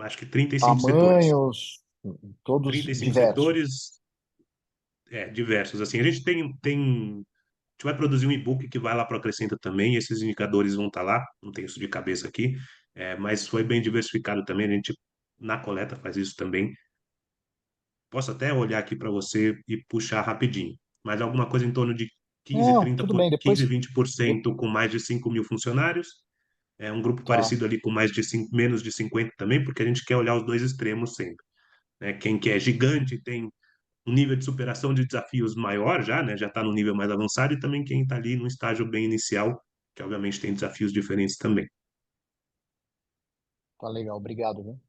acho que 35 setores. Tamanhos, todos 35 diversos. setores, diversos. Assim, a gente a gente vai produzir um e-book que vai lá para o Acrescenta também, esses indicadores vão estar lá, não tenho isso de cabeça aqui, mas foi bem diversificado também, a gente na coleta faz isso também. Posso até olhar aqui para você e puxar rapidinho, mas alguma coisa em torno de 15, Não, 30 tudo bem. 15, Depois, de- 20% com mais de 5 mil funcionários, um grupo tá, parecido ali com menos de 50 também, porque a gente quer olhar os dois extremos sempre. Né? Quem que é gigante tem um nível de superação de desafios maior já, né? Já está no nível mais avançado, e também quem está ali no estágio bem inicial, que obviamente tem desafios diferentes também. tá legal. Obrigado, viu?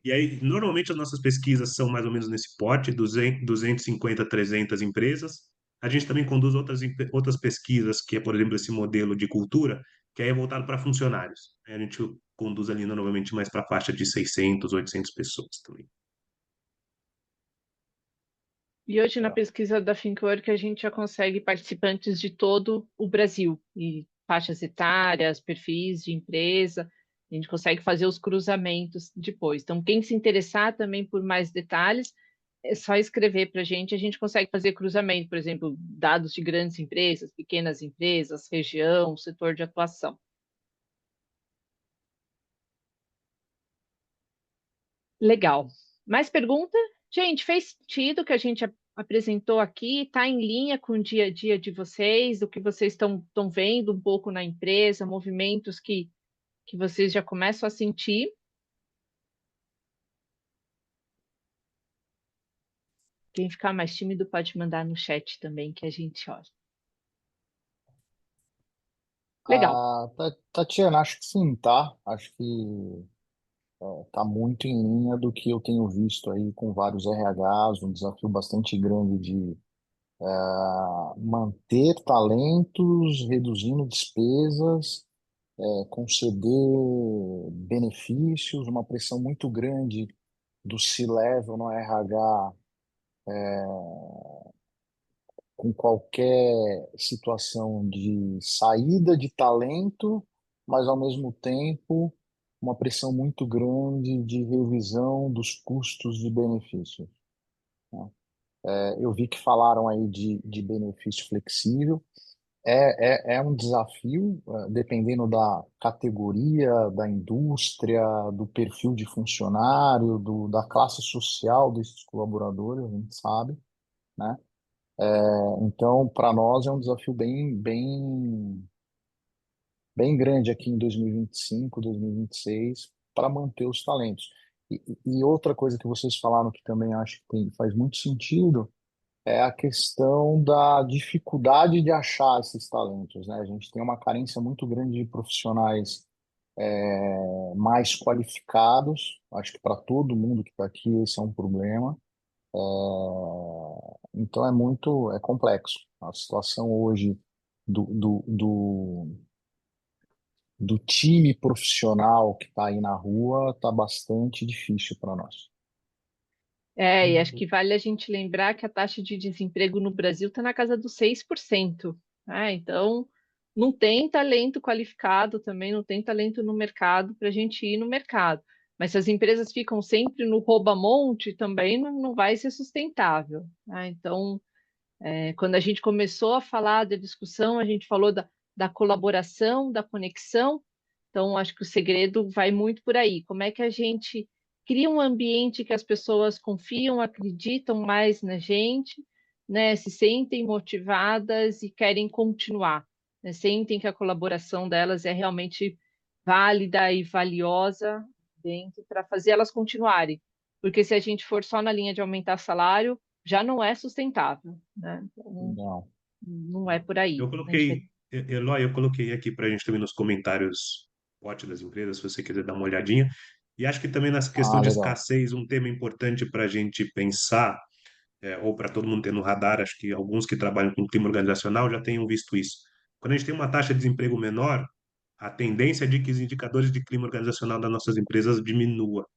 E aí, normalmente as nossas pesquisas são mais ou menos nesse pote, 250, 300 empresas. A gente também conduz outras pesquisas, que é, por exemplo, esse modelo de cultura, que aí é voltado para funcionários. A gente conduz ali normalmente mais para a faixa de 600, 800 pessoas também. E hoje na Legal. pesquisa da ThinkWork a gente já consegue participantes de todo o Brasil, e faixas etárias, perfis de empresa, a gente consegue fazer os cruzamentos depois. Então, quem se interessar também por mais detalhes, é só escrever para a gente consegue fazer cruzamento, por exemplo, dados de grandes empresas, pequenas empresas, região, setor de atuação. Legal. Mais pergunta? Gente, fez sentido o que a gente apresentou aqui? Está em linha com o dia a dia de vocês, o que vocês estão vendo um pouco na empresa, movimentos que vocês já começam a sentir? Quem ficar mais tímido pode mandar no chat também, que a gente olha. Legal. Tatiana, acho que sim, tá? Acho que tá muito em linha do que eu tenho visto aí com vários RHs, um desafio bastante grande de manter talentos, reduzindo despesas, conceder benefícios, uma pressão muito grande do C-level no RH com qualquer situação de saída de talento, mas ao mesmo tempo uma pressão muito grande de revisão dos custos de benefícios, né? Eu vi que falaram aí de benefício flexível. É um desafio, dependendo da categoria, da indústria, do perfil de funcionário, da classe social desses colaboradores, a gente sabe, né? Então, para nós é um desafio bem grande aqui em 2025, 2026, para manter os talentos. E outra coisa que vocês falaram que também acho que faz muito sentido é a questão da dificuldade de achar esses talentos, né? A gente tem uma carência muito grande de profissionais mais qualificados. Acho que para todo mundo que está aqui esse é um problema. Então é complexo. A situação hoje do, do, do, do time profissional que está aí na rua está bastante difícil para nós. E acho que vale a gente lembrar que a taxa de desemprego no Brasil está na casa dos 6%. Né? Então, não tem talento qualificado também, não tem talento no mercado para a gente ir no mercado. Mas se as empresas ficam sempre no rouba-monte, também não vai ser sustentável. Né? Então, quando a gente começou a falar da discussão, a gente falou da colaboração, da conexão. Então, acho que o segredo vai muito por aí. Como é que a gente cria um ambiente que as pessoas confiam, acreditam mais na gente, né, se sentem motivadas e querem continuar. né? Sentem que a colaboração delas é realmente válida e valiosa dentro para fazer elas continuarem. Porque se a gente for só na linha de aumentar salário, já não é sustentável, né? Então, Não. não é por aí. Eu A gente vai... coloquei, Eloy, eu coloquei aqui para a gente também nos comentários pote das empresas, se você quiser dar uma olhadinha. E acho que também nessa questão Ah, de legal. escassez, um tema importante para a gente pensar, ou para todo mundo ter no radar, acho que alguns que trabalham com clima organizacional já tenham visto isso. Quando a gente tem uma taxa de desemprego menor, a tendência é de que os indicadores de clima organizacional das nossas empresas diminua.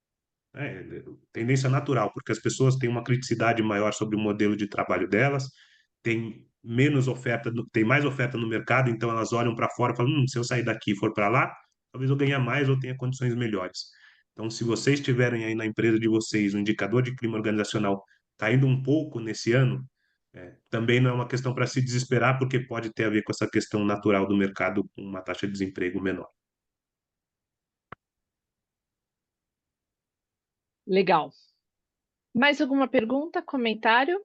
Tendência natural, porque as pessoas têm uma criticidade maior sobre o modelo de trabalho delas, tem menos oferta, tem mais oferta no mercado, então elas olham para fora e falam, se eu sair daqui e for para lá, talvez eu ganhe mais ou tenha condições melhores. Então, se vocês tiverem aí na empresa de vocês um indicador de clima organizacional caindo um pouco nesse ano, também não é uma questão para se desesperar, porque pode ter a ver com essa questão natural do mercado com uma taxa de desemprego menor. Legal. Mais alguma pergunta, comentário?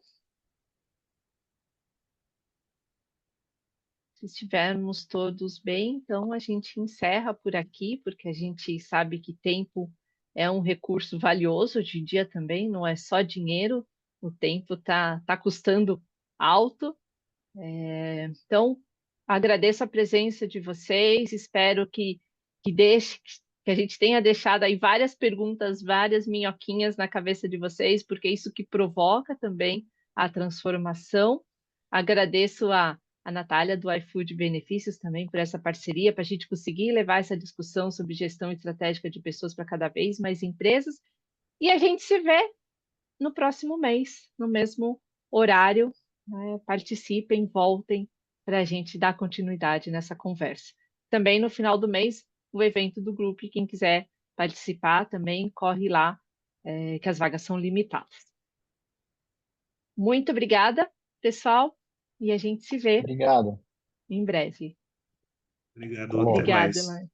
Se estivermos todos bem, então a gente encerra por aqui, porque a gente sabe que tempo é um recurso valioso hoje em dia também, não é só dinheiro, o tempo tá custando alto. Então, agradeço a presença de vocês, espero que a gente tenha deixado aí várias perguntas, várias minhoquinhas na cabeça de vocês, porque é isso que provoca também a transformação. Agradeço a Natália do iFood Benefícios também por essa parceria, para a gente conseguir levar essa discussão sobre gestão estratégica de pessoas para cada vez mais empresas. E a gente se vê no próximo mês, no mesmo horário, né? Participem, voltem para a gente dar continuidade nessa conversa. Também no final do mês, o evento do grupo, e quem quiser participar também, corre lá, que as vagas são limitadas. Muito obrigada, pessoal, e a gente se vê Obrigado. em breve. Obrigado, Tá bom. até Obrigada, mais. Elaine.